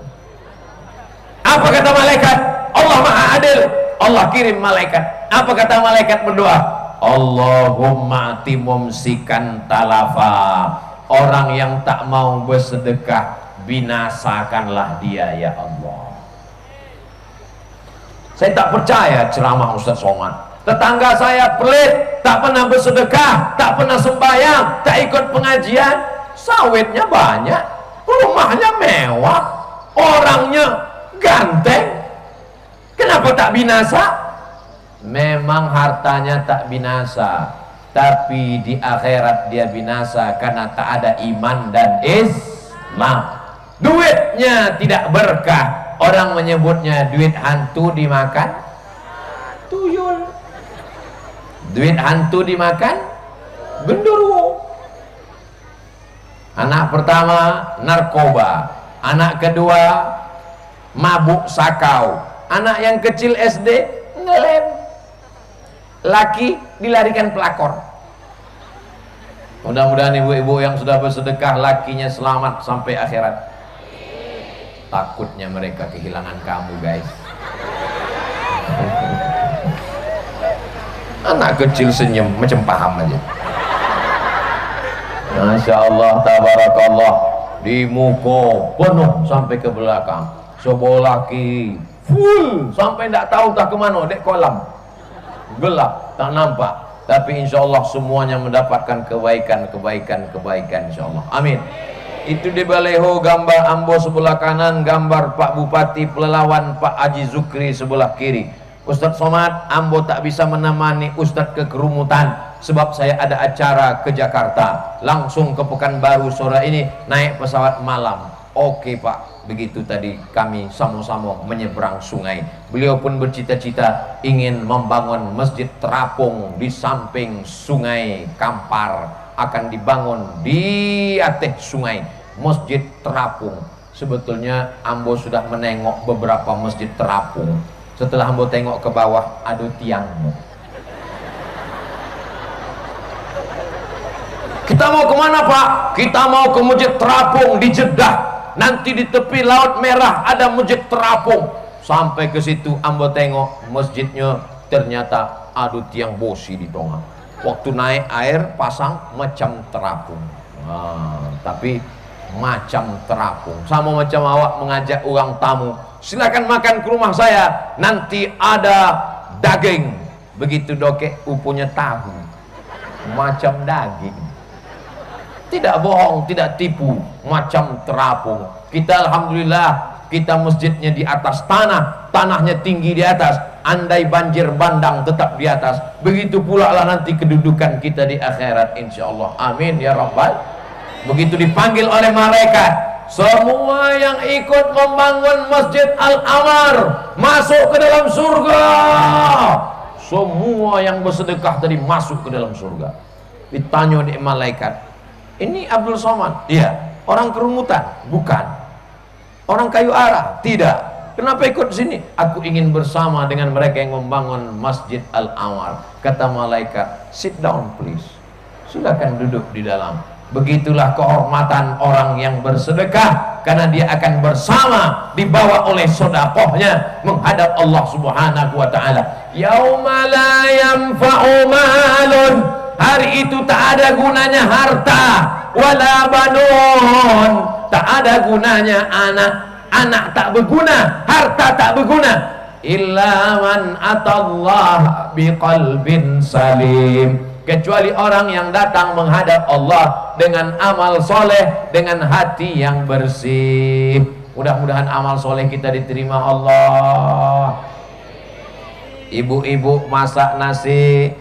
Apa kata malaikat? Allah Maha Adil. Allah kirim malaikat. Apa kata malaikat berdoa? Allahumma ati mumsikan talafa. Orang yang tak mau bersedekah, binasakanlah dia ya Allah. Saya tak percaya ceramah Ustaz Somad. Tetangga saya pelit, tak pernah bersedekah, tak pernah sembahyang, tak ikut pengajian, sawitnya banyak, rumahnya mewah, orangnya ganteng. Kenapa tak binasa? Memang hartanya tak binasa, tapi di akhirat dia binasa karena tak ada iman dan Islam. Duitnya tidak berkah. Orang menyebutnya duit hantu dimakan tuyul, duit hantu dimakan genderuwo. Anak pertama narkoba, anak kedua mabuk sakau, anak yang kecil SD ngelem, laki dilarikan pelakor. Mudah-mudahan ibu-ibu yang sudah bersedekah lakinya selamat sampai akhirat. Takutnya mereka kehilangan kamu guys. Anak kecil senyum macam paham aja. Masya Allah, tabarakallah. Di muka penuh sampai ke belakang, sebelah kiri full sampai tidak tahu tak kemana, dek kolam gelap tak nampak. Tapi insya Allah semuanya mendapatkan kebaikan insya Allah. Amin. Itu di baleho gambar Ambo sebelah kanan, gambar Pak Bupati Pelalawan Pak Haji Zukri sebelah kiri. Ustadz Somad, Ambo tak bisa menemani Ustadz ke kerumutan sebab saya ada acara ke Jakarta, langsung ke Pekanbaru sore ini, naik pesawat malam. Oke Pak, begitu tadi kami sama-sama menyeberang sungai. Beliau pun bercita-cita ingin membangun masjid terapung di samping sungai Kampar. Akan dibangun di atas sungai masjid terapung. Sebetulnya Ambo sudah menengok beberapa masjid terapung. Setelah Ambo tengok ke bawah, aduh tiangmu. Kita mau kemana Pak? Kita mau ke masjid terapung di Jeddah. Nanti di tepi Laut Merah ada masjid terapung. Sampai ke situ Ambo tengok masjidnya, ternyata aduh tiang bosi di tengah. Waktu naik air pasang macam terapung. Tapi macam terapung, sama macam awak mengajak orang tamu, silakan makan ke rumah saya, nanti ada daging. Begitu dokek punya tahu macam daging. Tidak bohong, tidak tipu, macam terapung. Kita alhamdulillah, kita masjidnya di atas tanah, tanahnya tinggi di atas. Andai banjir bandang tetap di atas. Begitu pula lah nanti kedudukan kita di akhirat insyaallah. Amin ya rabbal. Begitu dipanggil oleh malaikat, semua yang ikut membangun Masjid Al-Amar masuk ke dalam surga. Semua yang bersedekah tadi masuk ke dalam surga. Ditanya di malaikat, ini Abdul Somad? Iya. Orang kerumutan? Bukan. Orang kayu arah? Tidak. Kenapa ikut sini? Aku ingin bersama dengan mereka yang membangun Masjid Al-Amar. Kata malaikat, sit down please. Silakan duduk di dalam. Begitulah kehormatan orang yang bersedekah, karena dia akan bersama dibawa oleh sedekahnya menghadap Allah Subhanahu wa taala. Yauma la yanfa'u malun, hari itu tak ada gunanya harta, wala banun, tak ada gunanya anak tak berguna, harta tak berguna, illa man atallaha biqalbin salim, kecuali orang yang datang menghadap Allah dengan amal soleh, dengan hati yang bersih. Mudah-mudahan amal soleh kita diterima Allah. Ibu-ibu masak nasi,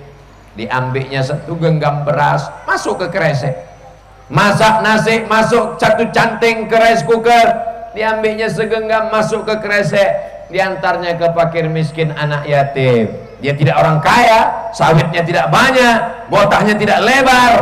diambilnya satu genggam beras, masuk ke kresek. Masak nasi, masuk satu canting ke rice cooker, diambilnya segenggam, masuk ke kresek, diantarnya ke fakir miskin anak yatim. Dia tidak orang kaya, sawitnya tidak banyak, botahnya tidak lebar,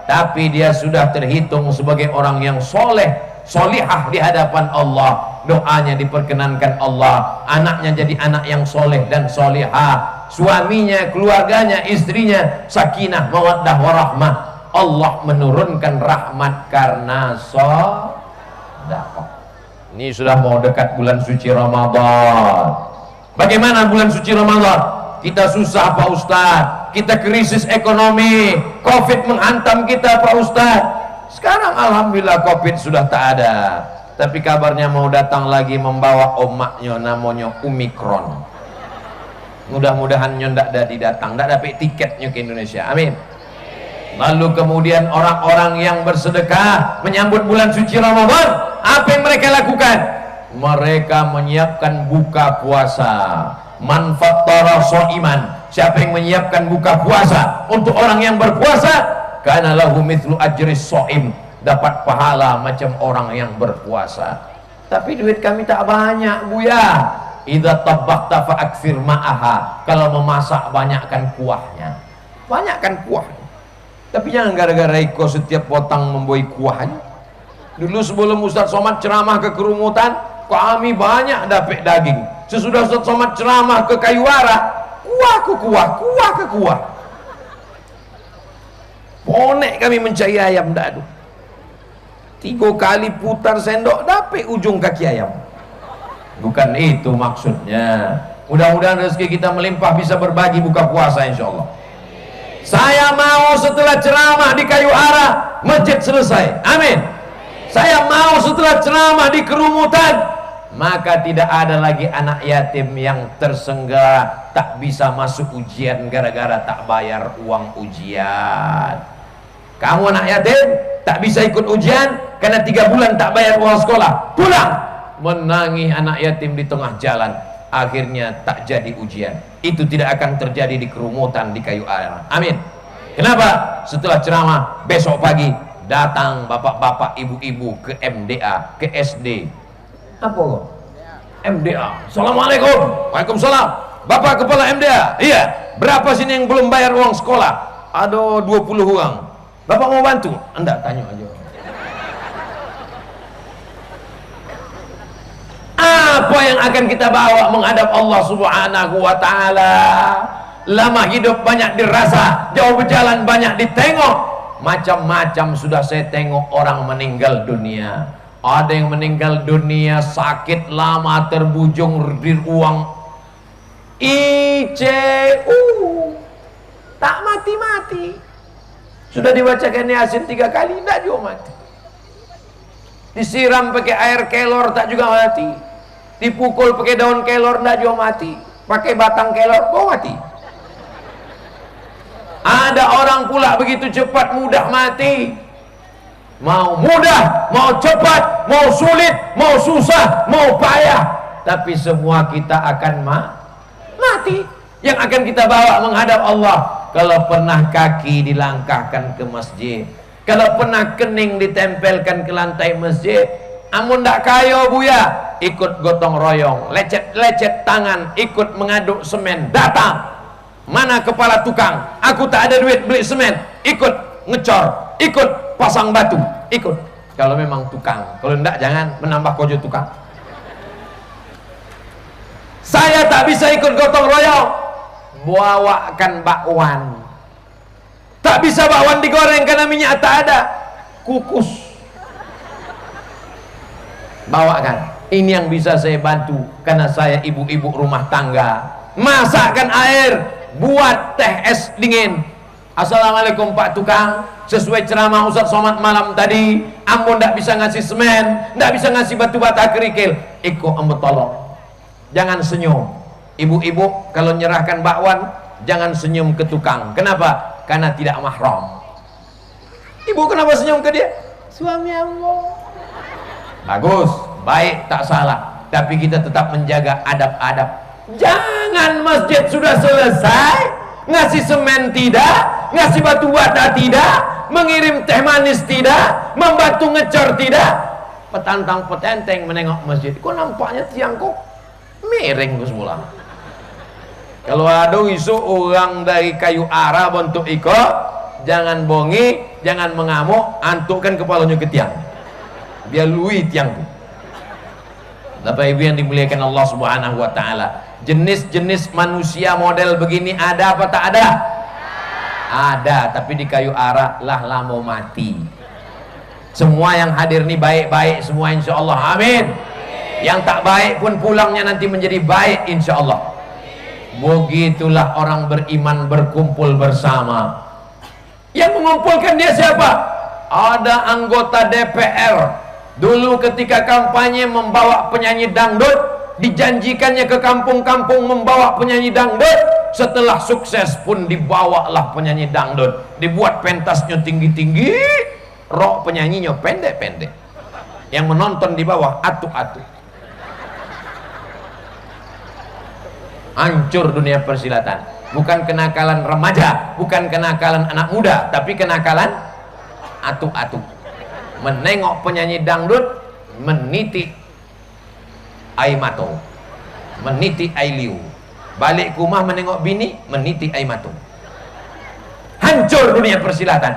tapi dia sudah terhitung sebagai orang yang soleh, solihah di hadapan Allah. Doanya diperkenankan Allah, anaknya jadi anak yang soleh dan solihah, suaminya, keluarganya, istrinya sakinah, mawaddah, warahmah. Allah menurunkan rahmat karena sedekah. Ini sudah mau dekat bulan suci Ramadan. Bagaimana bulan suci Ramadan? Kita susah Pak Ustadz, kita krisis ekonomi, Covid menghantam kita Pak Ustadz. Sekarang alhamdulillah Covid sudah tak ada, tapi kabarnya mau datang lagi membawa omaknya namanya Omikron. Mudah-mudahan ndak jadi datang, ndak dapat tiketnya ke Indonesia. Amin. Lalu kemudian orang-orang yang bersedekah menyambut bulan suci Ramadan, apa yang mereka lakukan? Mereka menyiapkan buka puasa. Man fattara shaiman, siapa yang menyiapkan buka puasa untuk orang yang berpuasa, kana lahu mithlu ajri shaim, dapat pahala macam orang yang berpuasa. Tapi duit kami tak banyak Buya. Idza tabakhta fa aktsir ma'aha, kalau memasak banyakkan kuahnya. Banyakkan kuahnya. Tapi jangan gara-gara iko setiap potang memboi kuahnya. Dulu sebelum Ustaz Somad ceramah ke kerumutan, kami banyak dapat daging. Sesudah Ustaz Somad ceramah ke Kayuara, kuah ke kuah, kuah ke kuah. Ponek kami mencari ayam dak ada. 3 kali putar sendok dapat ujung kaki ayam. Bukan itu maksudnya. Mudah-mudahan rezeki kita melimpah, bisa berbagi buka puasa insyaallah. Saya mau setelah ceramah di Kayuara masjid selesai. Amin. Saya mau setelah ceramah di kerumutan maka tidak ada lagi anak yatim yang tersenggara, tak bisa masuk ujian gara-gara tak bayar uang ujian. Kamu anak yatim tak bisa ikut ujian karena 3 bulan tak bayar uang sekolah, pulang menangis anak yatim di tengah jalan, akhirnya tak jadi ujian. Itu tidak akan terjadi di kerumutan di Kayuara. Amin. Kenapa? Setelah ceramah besok pagi datang bapak-bapak, ibu-ibu ke MDA, ke SD. Apa kok? MDA. Assalamualaikum. Waalaikumsalam. Bapak kepala MDA. Iya. Berapa sini yang belum bayar uang sekolah? Ada 20 orang. Bapak mau bantu? Anda tanya aja. Apa yang akan kita bawa menghadap Allah Subhanahu wa taala? Lama hidup banyak dirasa, jauh berjalan banyak ditengok. Macam-macam sudah saya tengok orang meninggal dunia. Ada yang meninggal dunia sakit lama terbujung di ruang ICU, tak mati-mati. Sudah dibacakan Yasin 3 kali, tidak juga mati. Disiram pakai air kelor, tak juga mati. Dipukul pakai daun kelor, tidak juga mati. Pakai batang kelor, kok mati. Ada orang pula begitu cepat mudah mati. Mau mudah, mau cepat, mau sulit, mau susah, mau payah, tapi semua kita akan mati. Yang akan kita bawa menghadap Allah, kalau pernah kaki dilangkahkan ke masjid, kalau pernah kening ditempelkan ke lantai masjid, amun ndak kaya Buya, ikut gotong royong, lecet-lecet tangan, ikut mengaduk semen, datang. Mana kepala tukang? Aku tak ada duit beli semen, ikut ngecor, ikut pasang batu, ikut. Kalau memang tukang, kalau enggak jangan menambah kojo tukang. Saya tak bisa ikut gotong royong, bawakan bakwan. Tak bisa bakwan digoreng karena minyak tak ada. kukus. Bawakan. Ini yang bisa saya bantu karena saya ibu-ibu rumah tangga. Masakkan air, buat teh es dingin. Assalamualaikum Pak Tukang, sesuai ceramah Ustaz Somad malam tadi, ambo ndak bisa ngasih semen, ndak bisa ngasih batu bata kerikil. Iko ambo tolong. Jangan senyum. Ibu-ibu kalau nyerahkan bakwan, jangan senyum ke tukang. Kenapa? Karena tidak mahram. Ibu kenapa senyum ke dia? Suami ambo. Bagus, baik, tak salah. Tapi kita tetap menjaga adab-adab. Jangan masjid sudah selesai, ngasih semen tidak, ngasih batu bata tidak, mengirim teh manis tidak, membantu ngecor tidak. Petantang petenteng menengok masjid. Kok nampaknya tiang kok miring Gus Mula. Kalau ada isu orang dari kayu arah bentuk iko, jangan bongi, jangan mengamuk, antukkan kepalanya ke tiang. Biar lui tiang tu. Bapak Ibu yang dimuliakan Allah Subhanahu wa taala, jenis-jenis manusia model begini ada apa tak ada? Ada, tapi di kayu arah lah mau mati. Semua yang hadir nih baik-baik semua insyaallah. Amin. Yang tak baik pun pulangnya nanti menjadi baik insyaallah. Begitulah orang beriman berkumpul bersama. Yang mengumpulkan dia siapa? Ada anggota DPR. Dulu ketika kampanye membawa penyanyi dangdut, dijanjikannya ke kampung-kampung membawa penyanyi dangdut. Setelah sukses pun dibawalah penyanyi dangdut, dibuat pentasnya tinggi-tinggi, rok penyanyinya pendek-pendek, yang menonton di bawah atuk-atuk. Hancur dunia persilatan. Bukan kenakalan remaja, bukan kenakalan anak muda, tapi kenakalan atuk-atuk. Menengok penyanyi dangdut, meniti ai mato, meniti ai liu. Balik ke rumah menengok bini, meniti ai mato. Hancur dunia persilatan.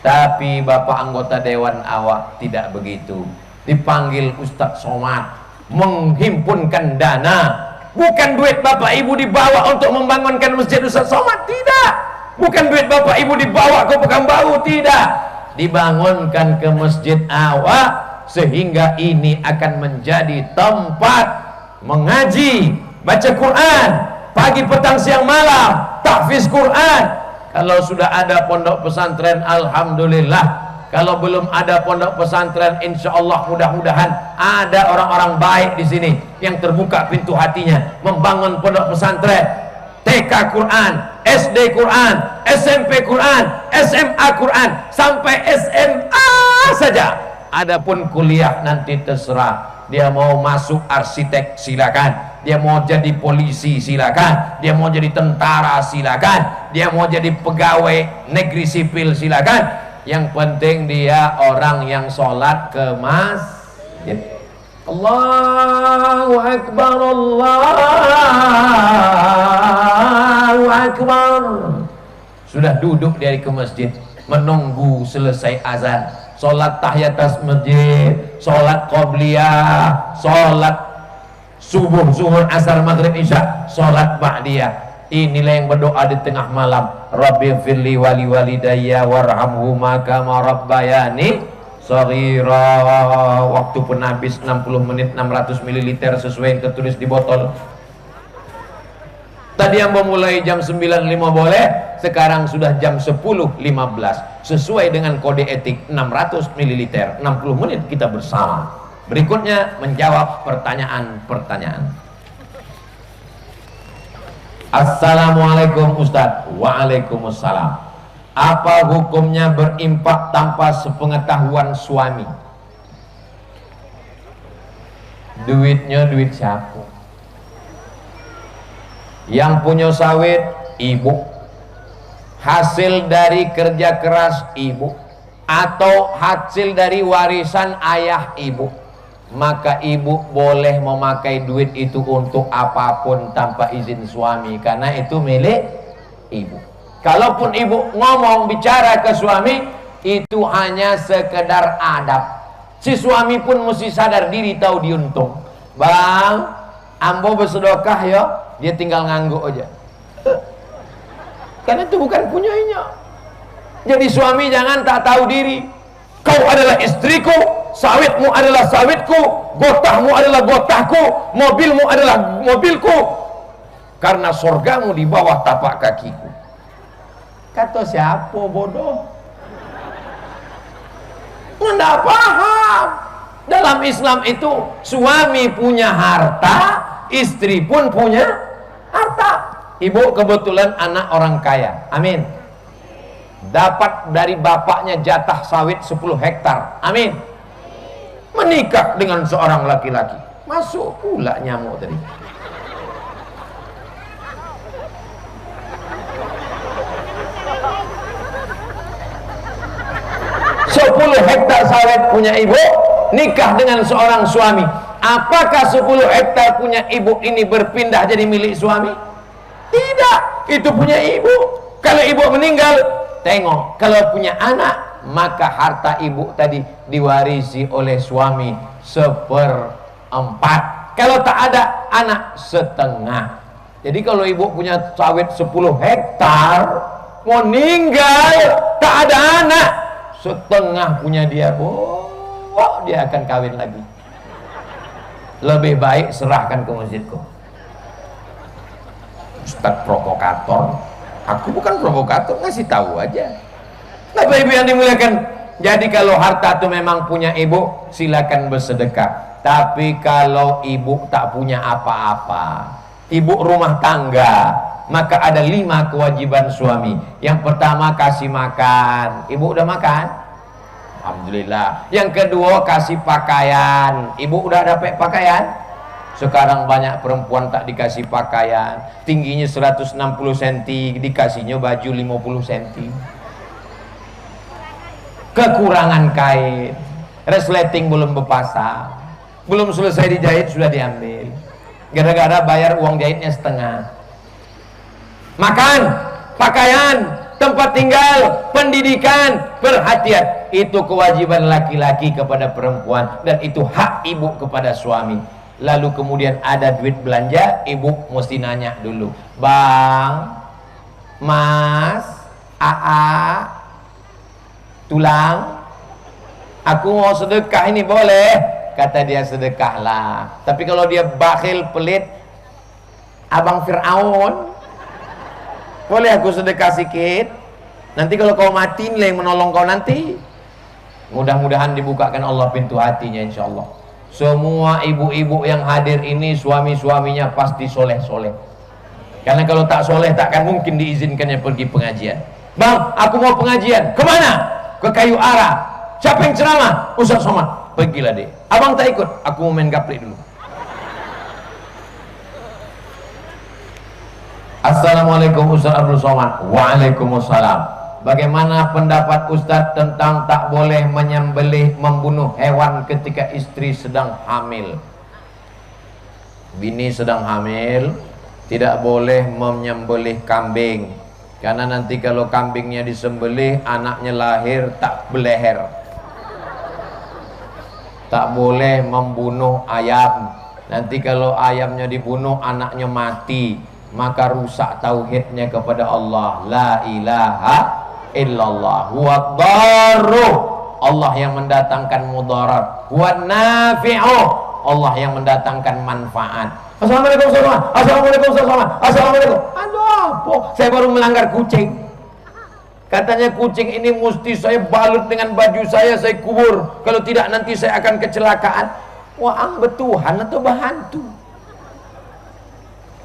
Tapi bapak anggota dewan awak tidak begitu. Dipanggil Ustaz Somad, menghimpunkan dana. Bukan duit bapak ibu dibawa untuk membangunkan masjid Ustaz Somad, tidak. Bukan duit bapak ibu dibawa ke Pekanbaru, tidak. Dibangunkan ke masjid awak sehingga ini akan menjadi tempat mengaji, baca Quran pagi petang siang malam, tahfiz Quran. Kalau sudah ada pondok pesantren alhamdulillah, kalau belum ada pondok pesantren insyaallah mudah-mudahan ada orang-orang baik di sini yang terbuka pintu hatinya membangun pondok pesantren. TK Quran, SD Quran, SMP Quran, SMA Quran, sampai SMA saja. Adapun kuliah nanti terserah. Dia mau masuk arsitek silakan, dia mau jadi polisi silakan, dia mau jadi tentara silakan, dia mau jadi pegawai negeri sipil silakan. Yang penting dia orang yang sholat ke masjid. Allahu Akbar, Allahu Akbar. Sudah duduk dari ke masjid, menunggu selesai azan, sholat tahiyatus masjid, sholat qobliyah, sholat subuh, zuhur, asar, maghrib, isya, sholat ba'diyah. Inilah yang berdoa di tengah malam, Rabbighfirli wali walidayya warhamhuma kama rabbayani shaghira. Waktu pun habis 60 menit 600 ml sesuai yang tertulis di botol. Tadi yang memulai jam 9.05 boleh, sekarang sudah jam 10.15 sesuai dengan kode etik 600 ml 60 menit kita bersama. Berikutnya menjawab pertanyaan-pertanyaan. Assalamualaikum Ustadz. Waalaikumsalam. Apa hukumnya berimpak tanpa sepengetahuan suami? Duitnya duit siapa? Yang punya sawit ibu, hasil dari kerja keras ibu, atau hasil dari warisan ayah ibu, maka ibu boleh memakai duit itu untuk apapun tanpa izin suami, karena itu milik ibu. Kalaupun ibu ngomong bicara ke suami, itu hanya sekedar adab. Si suami pun mesti sadar diri, tahu diuntung. Bang, ambo bersedekah ya, dia tinggal ngangguk aja. Karena itu bukan punyanya. Jadi suami jangan tak tahu diri. Kau adalah istriku, sawitmu adalah sawitku, gotahmu adalah gotahku, mobilmu adalah mobilku, karena surgamu di bawah tapak kakiku. Kata siapa bodoh? Nggak paham. Dalam Islam itu suami punya harta, istri pun punya harta. Ibu kebetulan anak orang kaya, amin, dapat dari bapaknya jatah sawit 10 hektar, amin, menikah dengan seorang laki-laki. Masuk pula nyamuk tadi. Sepuluh hektar sawit punya ibu, nikah dengan seorang suami. Apakah 10 hektar punya ibu ini berpindah jadi milik suami? Tidak, itu punya ibu. Kalau ibu meninggal, tengok, kalau punya anak, maka harta ibu tadi diwarisi oleh suami 1/4. Kalau tak ada anak, setengah. Jadi kalau ibu punya sawit 10 hektar, mau meninggal, tak ada anak, setengah punya dia. Oh, dia akan kawin lagi. Lebih baik serahkan ke masjidku. Ustaz provokator. Aku bukan provokator, ngasih tahu aja. Bapak Ibu yang dimuliakan, jadi kalau harta itu memang punya ibu, silakan bersedekah. Tapi kalau ibu tak punya apa-apa, ibu rumah tangga, maka ada 5 kewajiban suami. Yang pertama, kasih makan. Ibu udah makan? Alhamdulillah. Yang kedua, kasih pakaian. Ibu udah dapat pakaian? Sekarang banyak perempuan tak dikasih pakaian, tingginya 160 cm, dikasihnya baju 50 cm. Kekurangan kain, resleting belum berpasang, belum selesai dijahit sudah diambil, gara-gara bayar uang jahitnya setengah. Makan, pakaian, tempat tinggal, pendidikan, perhatian, itu kewajiban laki-laki kepada perempuan, dan itu hak ibu kepada suami. Lalu kemudian ada duit belanja, ibu mesti nanya dulu, Bang, Mas, AA, tulang, aku mau sedekah ini boleh? Kata dia, sedekahlah. Tapi kalau dia bakhil, pelit, abang Fir'aun, boleh aku sedekah sedikit? Nanti kalau kau mati, nilai yang menolong kau nanti. Mudah-mudahan dibukakan Allah pintu hatinya, insya Allah. Semua ibu-ibu yang hadir ini, suami-suaminya pasti soleh-soleh. Karena kalau tak soleh, takkan mungkin diizinkannya pergi pengajian. Bang, aku mau pengajian. Kemana? Ke Kayu Ara. Siapa yang ceramah? Ustaz Somad. Pergilah deh. Abang tak ikut, aku mau main gaplek dulu. Assalamualaikum Ustaz Abdul Somad. Waalaikumsalam. Bagaimana pendapat Ustadz tentang tak boleh menyembelih, membunuh hewan ketika istri sedang hamil? Bini sedang hamil, tidak boleh menyembelih kambing, karena nanti kalau kambingnya disembelih, anaknya lahir tak beleher. Tak boleh membunuh ayam, nanti kalau ayamnya dibunuh, anaknya mati, maka rusak tauhidnya kepada Allah. La ilaha illallah huwa dharru, Allah yang mendatangkan mudarat, huwa nafi'u, Allah yang mendatangkan manfaat. Assalamualaikum Ustaz Somad. Assalamualaikum Ustaz Somad. Assalamualaikum. Aduh, apa? Saya baru melanggar kucing. Katanya kucing ini mesti saya balut dengan baju saya kubur, kalau tidak nanti saya akan kecelakaan. Wah, ang betuhan atau bahantu?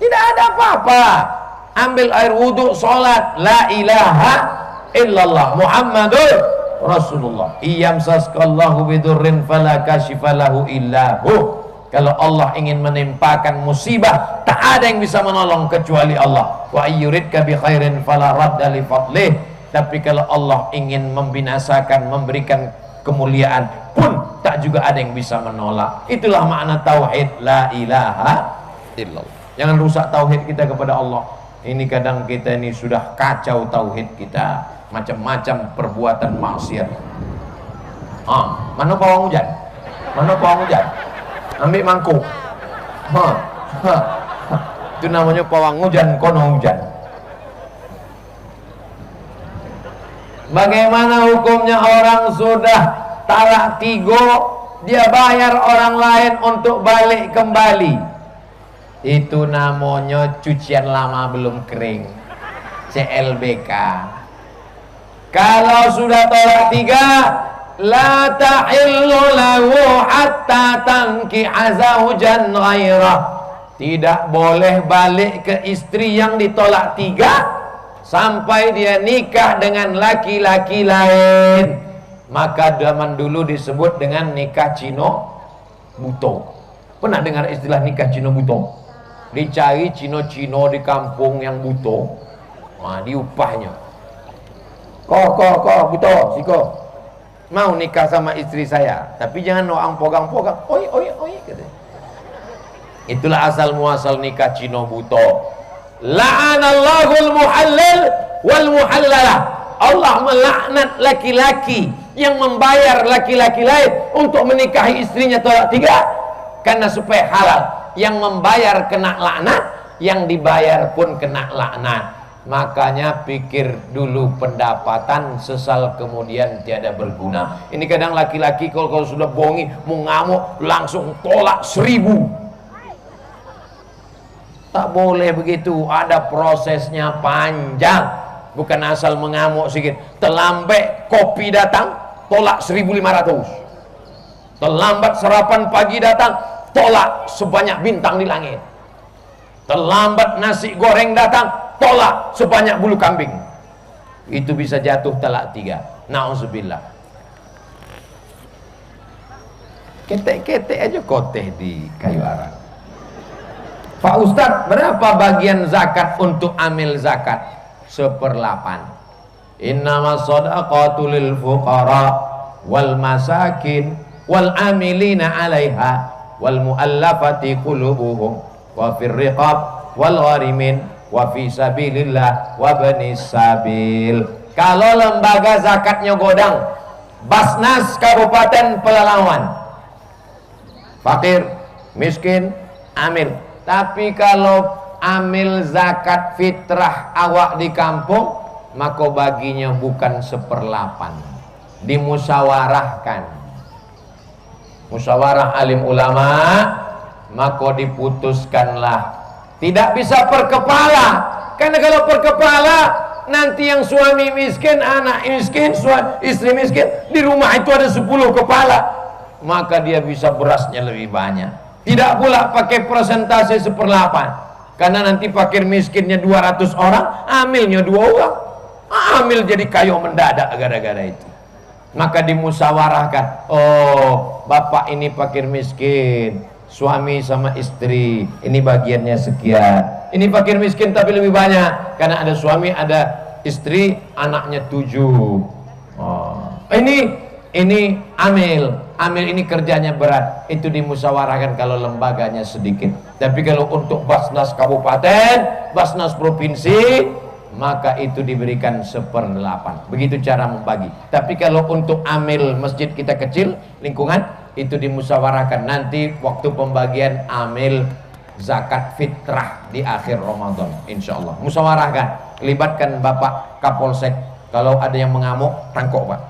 Tidak ada apa-apa. Ambil air wudhu, sholat, la ilaha illallah Muhammadur Rasulullah. Iyamsaskallahu bidurrin fala kashifalahu illahu. Kalau Allah ingin menimpakan musibah, tak ada yang bisa menolong kecuali Allah. Wa ayyuridka bi khairin fala radda li fadlih. Tapi kalau Allah ingin membinasakan, memberikan kemuliaan pun, tak juga ada yang bisa menolak. Itulah makna tauhid, la ilaha illallah. Jangan rusak tauhid kita kepada Allah. Ini kadang kita ini sudah kacau tauhid kita, macam-macam perbuatan maksiat. Mana pawang hujan? Mana pawang hujan? Ambil mangkuk. Itu namanya pawang hujan, kono hujan. Bagaimana hukumnya orang sudah talak 3, dia bayar orang lain untuk balik kembali. Itu namanya cucian lama belum kering, CLBK. Kalau sudah talak 3, la ta'illu lahu hatta tankiha zawjan ghairah. Tidak boleh balik ke istri yang ditolak 3 sampai dia nikah dengan laki-laki lain. Maka zaman dulu disebut dengan nikah Cino Buto. Pernah dengar istilah nikah Cino Buto? Dicari Cino-Cino di kampung yang buto, nah, diupahnya. Kok buto, siko mau nikah sama istri saya, tapi jangan noang pogang-pogang, oi katanya. Itulah asal muasal nikah Cino Buto. La'anallahul muhallal wal muhallalah. Allah melaknat laki-laki yang membayar laki-laki lain untuk menikahi istrinya tolak 3 karena supaya halal. Yang membayar kena laknat, yang dibayar pun kena laknat. Makanya pikir dulu pendapatan, sesal kemudian tiada berguna. Ini kadang laki-laki kalau sudah bohongi, mau ngamuk, langsung tolak 1000. Tak boleh begitu, ada prosesnya panjang. Bukan asal mengamuk sedikit. Terlambat kopi datang, tolak 1500. Terlambat sarapan pagi datang, tolak sebanyak bintang di langit. Terlambat nasi goreng datang, tolak sebanyak bulu kambing. Itu bisa jatuh talak 3. Na'udzubillah. Ketek-ketek aja koteh di kayu arang. Pak Ustadz, berapa bagian zakat untuk amil zakat? 1/8. Innamas shadaqatu lil fuqara wal masakin wal amilina 'alaiha wal mu'allafati qulubuhum wa fir riqab wal gharimin wa fi sabilillah wa banis sabil. Kalau lembaga zakatnya Godang, Basnas Kabupaten Pelalawan, fakir, miskin, amil. Tapi kalau amil zakat fitrah awak di kampung, maka baginya bukan 1/8, dimusyawarahkan. Musyawarah alim ulama, maka diputuskanlah. Tidak bisa per kepala, karena kalau per kepala nanti yang suami miskin, anak miskin, istri miskin, di rumah itu ada 10 kepala, maka dia bisa berasnya lebih banyak. Tidak pula pakai persentase 1/8, karena nanti fakir miskinnya 200 orang, amilnya 2 orang, amil jadi kayu mendadak gara-gara itu. Maka dimusyawarahkan, oh bapak ini fakir miskin, suami sama istri, ini bagiannya sekian. Ini fakir miskin tapi lebih banyak, karena ada suami, ada istri, anaknya 7. Oh. Ini amil ini kerjanya berat, itu dimusyawarahkan kalau lembaganya sedikit. Tapi kalau untuk Basnas Kabupaten, Basnas Provinsi, maka itu diberikan 1/8. Begitu cara membagi. Tapi kalau untuk amil masjid kita kecil, lingkungan, itu dimusyawarahkan nanti waktu pembagian amil zakat fitrah di akhir Ramadan, insyaallah. Musyawarahkan, libatkan Bapak Kapolsek. Kalau ada yang mengamuk, tangkok Pak.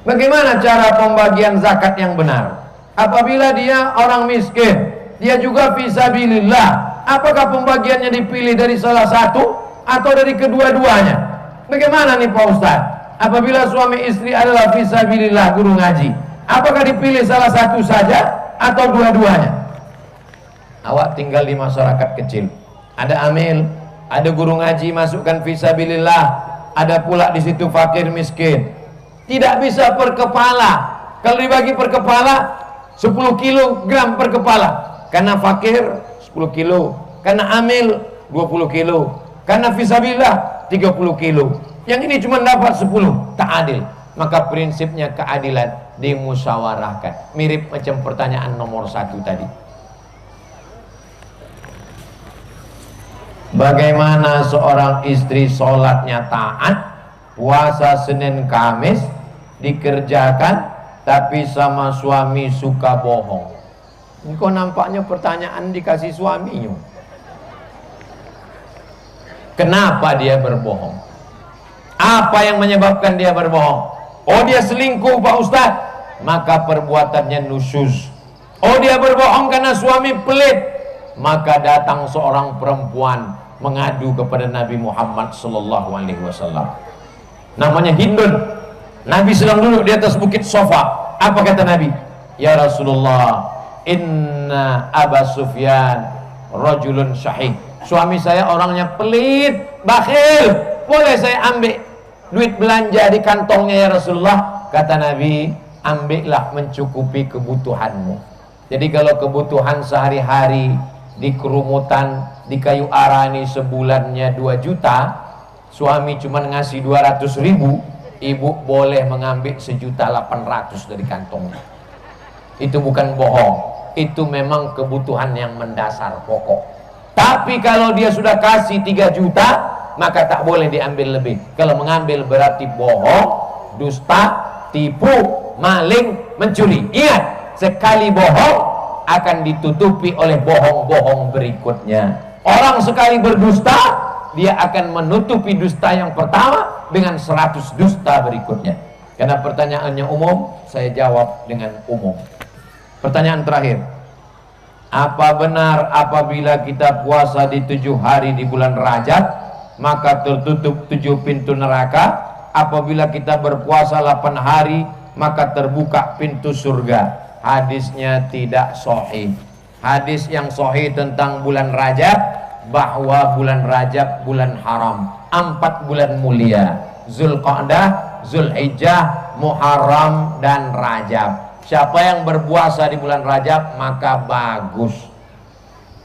Bagaimana cara pembagian zakat yang benar? Apabila dia orang miskin, dia juga fisabilillah, apakah pembagiannya dipilih dari salah satu atau dari kedua-duanya? Bagaimana nih Pak Ustadz? Apabila suami istri adalah fisabilillah, guru ngaji, apakah dipilih salah satu saja atau dua-duanya? Awak tinggal di masyarakat kecil, ada amil, ada guru ngaji, masukkan fisabilillah, ada pula di situ fakir miskin. Tidak bisa per kepala. Kalau dibagi per kepala 10 kilogram per kepala, karena fakir 10 kilo, karena amil 20 kilo, karena fisabilillah 30 kilo. Yang ini cuma dapat 10, tak adil. Maka prinsipnya keadilan dimusyawarahkan. Mirip macam pertanyaan nomor 1 tadi. Bagaimana seorang istri sholatnya taat, puasa Senin Kamis dikerjakan, tapi sama suami suka bohong? Ini kok nampaknya pertanyaan dikasih suaminya. Kenapa dia berbohong? Apa yang menyebabkan dia berbohong? Oh dia selingkuh Pak Ustadz, maka perbuatannya nusyuz. Oh dia berbohong karena suami pelit, maka datang seorang perempuan mengadu kepada Nabi Muhammad sallallahu alaihi wasallam. Namanya Hindun. Nabi sedang duduk di atas bukit Sofa. Apa kata Nabi? Ya Rasulullah, inna Aba Sufyan rajulun syahih. Suami saya orangnya pelit, bakhil. Boleh saya ambil duit belanja di kantongnya ya Rasulullah? Kata Nabi, ambillah mencukupi kebutuhanmu. Jadi kalau kebutuhan sehari-hari di kerumutan, di kayu ara ini sebulannya 2 juta, suami cuma ngasih 200.000, ibu boleh mengambil 1.800.000 dari kantongnya. Itu bukan bohong, itu memang kebutuhan yang mendasar pokok. Tapi kalau dia sudah kasih 3 juta, maka tak boleh diambil lebih. Kalau mengambil berarti bohong, dusta, tipu, maling, mencuri. Ingat, sekali bohong akan ditutupi oleh bohong-bohong berikutnya. Orang sekali berdusta, dia akan menutupi dusta yang pertama dengan 100 dusta berikutnya. Karena pertanyaannya umum, saya jawab dengan umum. Pertanyaan terakhir, apa benar apabila kita puasa di 7 hari di bulan Rajab maka tertutup 7 pintu neraka? Apabila kita berpuasa 8 hari maka terbuka pintu surga? Hadisnya tidak sahih. Hadis yang sahih tentang bulan Rajab, bahwa bulan Rajab bulan haram, 4 bulan mulia, Zulqa'dah, Zulhijjah, Muharram dan Rajab. Siapa yang berpuasa di bulan Rajab maka bagus.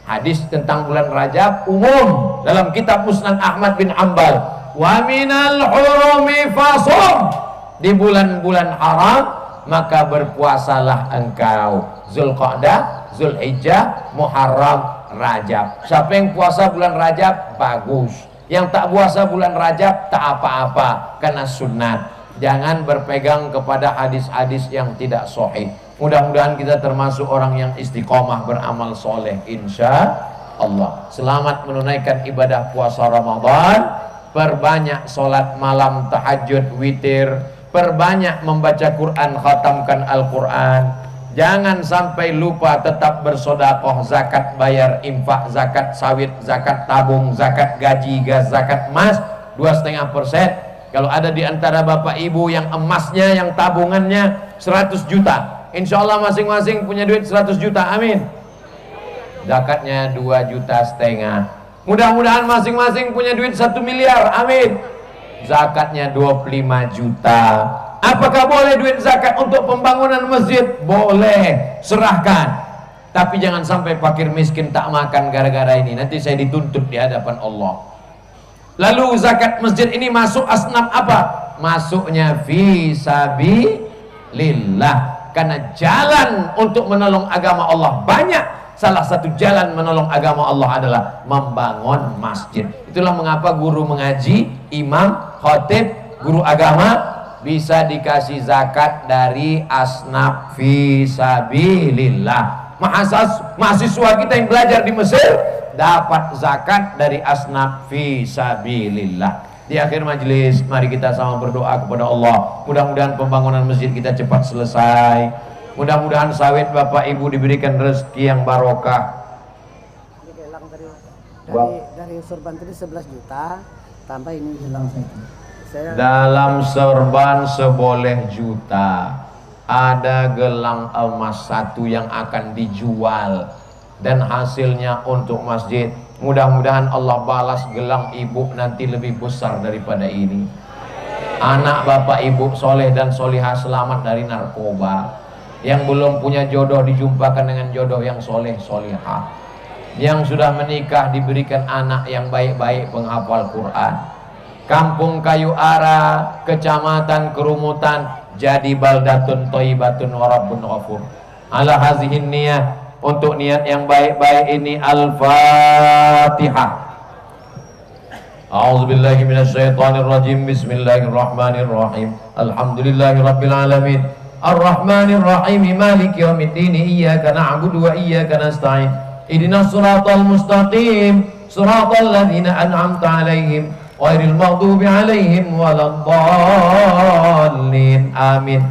Hadis tentang bulan Rajab umum dalam kitab Musnad Ahmad bin Hanbal. Wa minal hurumi fasum. Di bulan-bulan haram maka berpuasalah engkau. Zulqa'dah, Zulhijjah, Muharram, Rajab. Siapa yang puasa bulan Rajab bagus. Yang tak puasa bulan Rajab tak apa-apa karena sunat. Jangan berpegang kepada hadis-hadis yang tidak sahih. Mudah-mudahan kita termasuk orang yang istiqomah beramal soleh, insya Allah. Selamat menunaikan ibadah puasa Ramadan. Perbanyak solat malam, tahajud, witir. Perbanyak membaca Quran, khatamkan Al-Quran. Jangan sampai lupa tetap bersodakoh, zakat bayar, infak, zakat sawit, zakat tabung, zakat gaji, zakat emas 2,5%. Kalau ada di antara bapak ibu yang emasnya, yang tabungannya 100 juta, insya Allah masing-masing punya duit 100 juta, amin. Zakatnya 2,5 juta. Mudah-mudahan masing-masing punya duit 1 miliar, amin. Zakatnya 25 juta. Apakah boleh duit zakat untuk pembangunan masjid? Boleh, serahkan. Tapi jangan sampai fakir miskin tak makan gara-gara ini. Nanti saya dituntut di hadapan Allah. Lalu zakat masjid ini masuk asnaf apa? Masuknya fi sabilillah. Karena jalan untuk menolong agama Allah banyak. Salah satu jalan menolong agama Allah adalah membangun masjid. Itulah mengapa guru mengaji, imam, khatib, guru agama bisa dikasih zakat dari asnaf fi sabilillah. Mahasiswa kita yang belajar di Mesir dapat zakat dari asnaf fi sabilillah. Di akhir majelis mari kita sama berdoa kepada Allah. Mudah-mudahan pembangunan masjid kita cepat selesai. Mudah-mudahan sawit bapak ibu diberikan rezeki yang barokah. Dari sorban tadi 11 juta tambah ini hilang saya. Dalam sorban seboleh juta ada gelang emas 1 yang akan dijual dan hasilnya untuk masjid. Mudah-mudahan Allah balas gelang ibu nanti lebih besar daripada ini. Anak bapak ibu soleh dan solihah selamat dari narkoba. Yang belum punya jodoh dijumpakan dengan jodoh yang soleh solihah. Yang sudah menikah diberikan anak yang baik-baik penghafal Quran. Kampung Kayu Ara, Kecamatan Kerumutan jadi baldatun thayyibatun wa rabbun ghafur. Ala hazihin niyah, untuk niat yang baik-baik ini Al-Fatihah. A'udzubillahi minasyaitonirrajim. Bismillahirrahmanirrahim. Alhamdulillahirabbil alamin. Ar-Rahmanirrahim. Maliki yaumiddin. Iyyaka na'budu wa iyyaka nasta'in. Ihdinas siratal mustaqim. Siratal ladzina an'amta 'alaihim ghairil maghdubi 'alaihim waladdallin. Amin.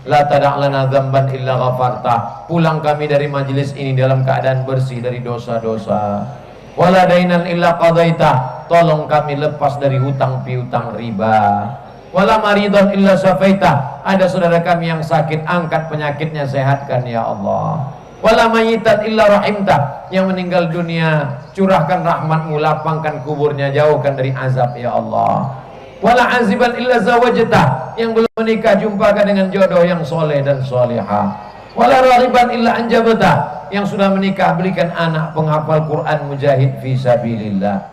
La tada' lana dzamban illa ghafarta. Pulang kami dari majelis ini dalam keadaan bersih dari dosa-dosa. Wala dainan illa qadaita. Tolong kami lepas dari hutang piutang riba. Wala maridhan illa syafaita. Ada saudara kami yang sakit, angkat penyakitnya, sehatkan ya Allah. Wala mayyitan illa rahimta. Yang meninggal dunia, curahkan rahmatmu, lapangkan kuburnya, jauhkan dari azab ya Allah. Wala aziban illa zawajta. Yang belum menikah, jumpakan dengan jodoh yang soleh dan solehah. Wala raghiban illa anjabta. Yang sudah menikah, berikan anak penghafal Quran, mujahid fi sabilillah.